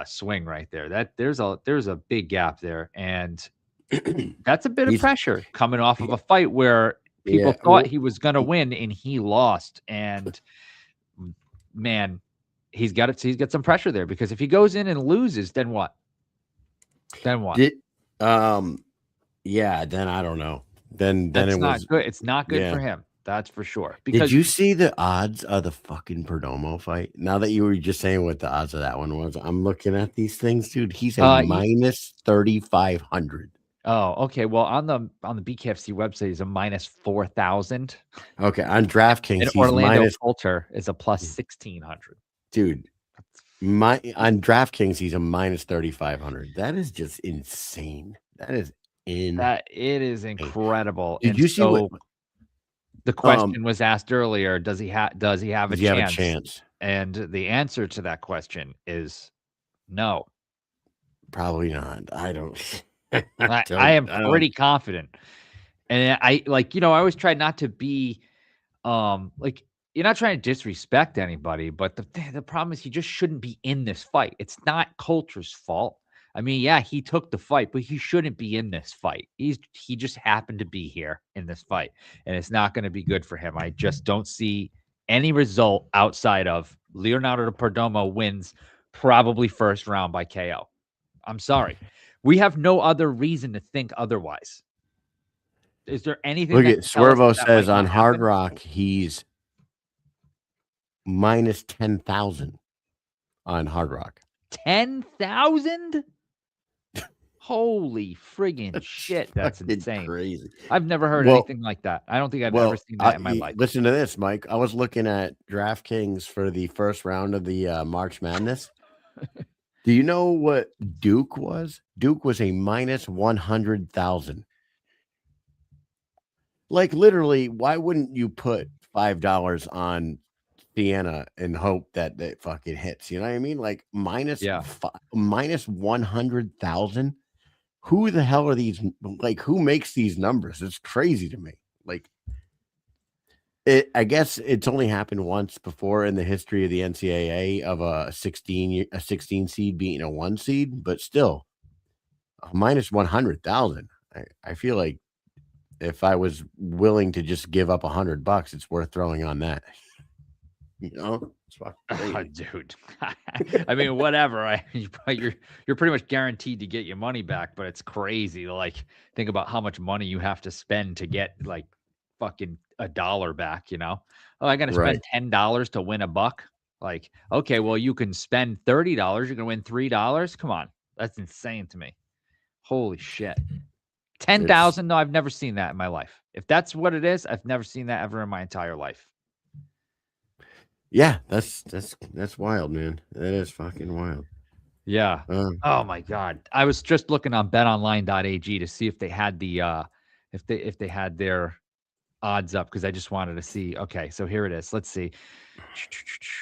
swing right there. There's a big gap there, and that's a bit of pressure coming off of a fight where people thought he was going to win and he lost. And man, he's got some pressure there, because if he goes in and loses, then what? Then I don't know. Then it's it not was good. It's not good for him. That's for sure. Because did you see the odds of the fucking Perdomo fight? Now that you were just saying what the odds of that one was, I'm looking at these things, dude. He's a minus 3,500. Oh, okay. Well, on the BKFC website is a minus 4,000. Okay, on DraftKings, And he's Orlando minus. Coulter is a plus 1,600. Dude, on DraftKings, he's a minus 3,500. That is just insane. That is That it is incredible. Did And you see so what? the question was asked earlier, does he have a Does he have a chance? chance? And the answer to that question is no. Probably not. I don't. I am pretty confident. And I always try not to be like, you're not trying to disrespect anybody, but the problem is he just shouldn't be in this fight. It's not Coulter's fault. I mean, yeah, he took the fight, but he shouldn't be in this fight. He just happened to be here in this fight, and it's not going to be good for him. I just don't see any result outside of Leonardo Perdomo wins probably first round by KO. I'm sorry. We have no other reason to think otherwise. Is there anything? Look that at can tell us Swervo that says might on not Hard happen? Rock he's minus 10,000 on Hard Rock. 10,000? Holy friggin' shit. That's Fucking insane. crazy. I've never heard anything like that. I don't think I've ever seen that in my life. Listen to this, Mike. I was looking at DraftKings for the first round of the March Madness. Do you know what Duke was? Duke was a minus 100,000. Like literally, why wouldn't you put $5 on Sienna and hope that it fucking hits? You know what I mean? Like minus 100,000. Who the hell are these? Like, who makes these numbers? It's crazy to me. Like, I guess it's only happened once before in the history of the NCAA of a 16 seed beating a 1 seed, but still, minus 100,000. I feel like if I was willing to just give up $100, it's worth throwing on that. You know, it's fucking dude. I mean, whatever. You're pretty much guaranteed to get your money back, but it's crazy to like think about how much money you have to spend to get like fucking $1 back. You know, oh, I got to spend $10 to win $1. Like, okay, well, you can spend $30. You're gonna win $3. Come on, that's insane to me. Holy shit. 10,000? No, I've never seen that in my life. If that's what it is, I've never seen that ever in my entire life. Yeah, that's wild, man. That is fucking wild. Yeah. Oh my God. I was just looking on betonline.ag to see if they had the if they had their odds up because I just wanted to see. Okay, so here it is. Let's see.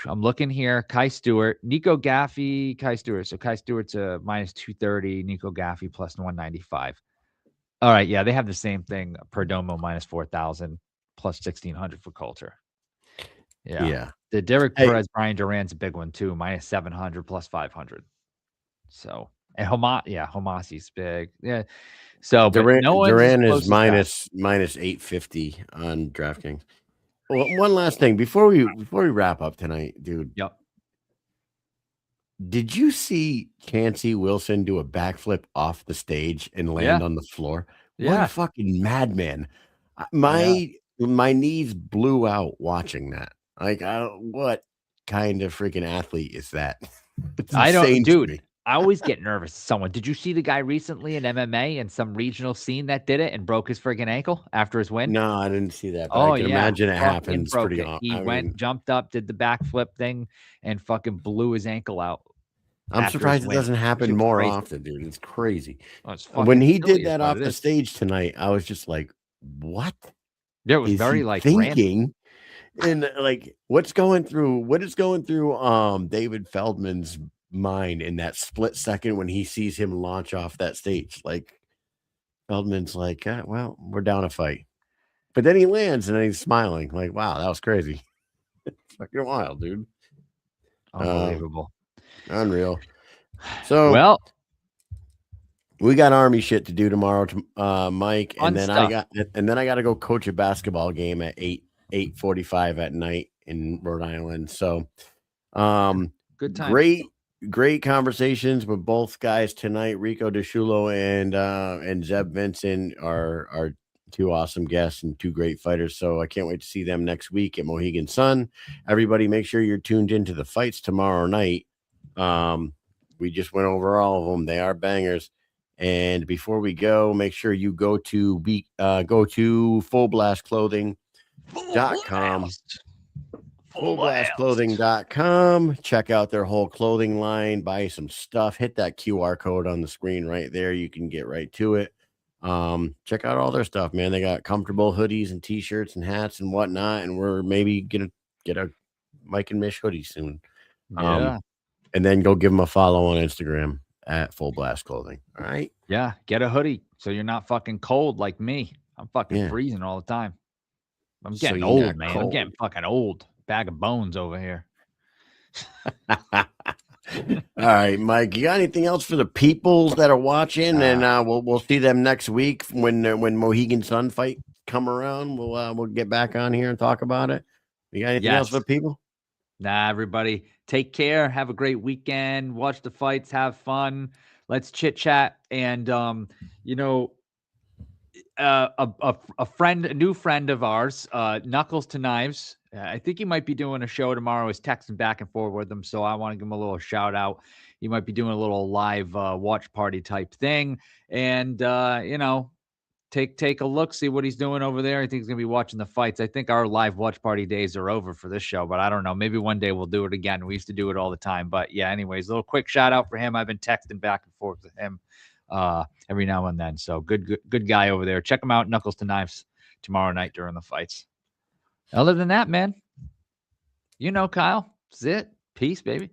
I'm looking here. Kai Stewart, Nico Gaffey, Kai Stewart. So Kai Stewart's a minus 230, Nico Gaffey plus 195. All right, yeah, they have the same thing. Perdomo minus 4,000 plus 1,600 for Coulter. Yeah. The Derek Perez, Brian Duran's a big one too, minus 700 plus 500. So, and Homasi's big. Yeah. So, but Duran is minus 850 on DraftKings. Well, one last thing before we wrap up tonight, dude. Yep. Did you see Chancey Wilson do a backflip off the stage and land on the floor? What a fucking madman. My knees blew out watching that. Like, what kind of freaking athlete is that? I don't, dude. I always get nervous. Someone, did you see the guy recently in MMA in some regional scene that did it and broke his freaking ankle after his win? No, I didn't see that. But I can imagine it happens pretty often. He jumped up, did the backflip thing, and fucking blew his ankle out. I'm surprised it doesn't happen more often, dude. It's crazy. Oh, when he did that off the stage tonight, I was just like, what? Yeah, it was very like thinking. And like, what is going through David Feldman's mind in that split second when he sees him launch off that stage? Like, Feldman's like, well, we're down a fight. But then he lands and then he's smiling. Like, wow, that was crazy. It's fucking wild, dude. Unbelievable. Unreal. So, well, we got Army shit to do tomorrow, Mike, and then stuff. I got to go coach a basketball game at 8:45 at night in Rhode Island. So, good time. Great conversations with both guys tonight. Rico Disciullo and Zeb Vincent are two awesome guests and two great fighters. So I can't wait to see them next week at Mohegan Sun. Everybody, make sure you're tuned into the fights tomorrow night. We just went over all of them. They are bangers. And before we go, make sure you go to fullblastclothing.com. Fullblastclothing.com. Check out their whole clothing line, buy some stuff, hit that QR code on the screen right there. You can get right to it. Check out all their stuff, man. They got comfortable hoodies and t-shirts and hats and whatnot. And we're maybe gonna get a Mike and Mish hoodie soon. Yeah. And then go give them a follow on Instagram at Full Blast Clothing. All right. Yeah. Get a hoodie so you're not fucking cold like me. I'm fucking freezing all the time. I'm So getting you're old, not man. I'm cold. getting fucking old. Bag of bones over here. All right, Mike. You got anything else for the peoples that are watching? And we'll see them next week when Mohegan Sun fight come around. We'll get back on here and talk about it. You got anything else for the people? Nah, everybody. Take care. Have a great weekend. Watch the fights. Have fun. Let's chit chat. And a new friend of ours, Knuckles to Knives. I think he might be doing a show tomorrow. He's texting back and forth with them, so I want to give him a little shout out. He might be doing a little live watch party type thing, and take a look, see what he's doing over there. I think he's gonna be watching the fights. I think our live watch party days are over for this show, but I don't know. Maybe one day we'll do it again. We used to do it all the time, but yeah. Anyways, a little quick shout out for him. I've been texting back and forth with him every now and then. So good guy over there. Check him out. Knuckles to Knives tomorrow night during the fights. Other than that, man, Kyle, that's it. Peace, baby.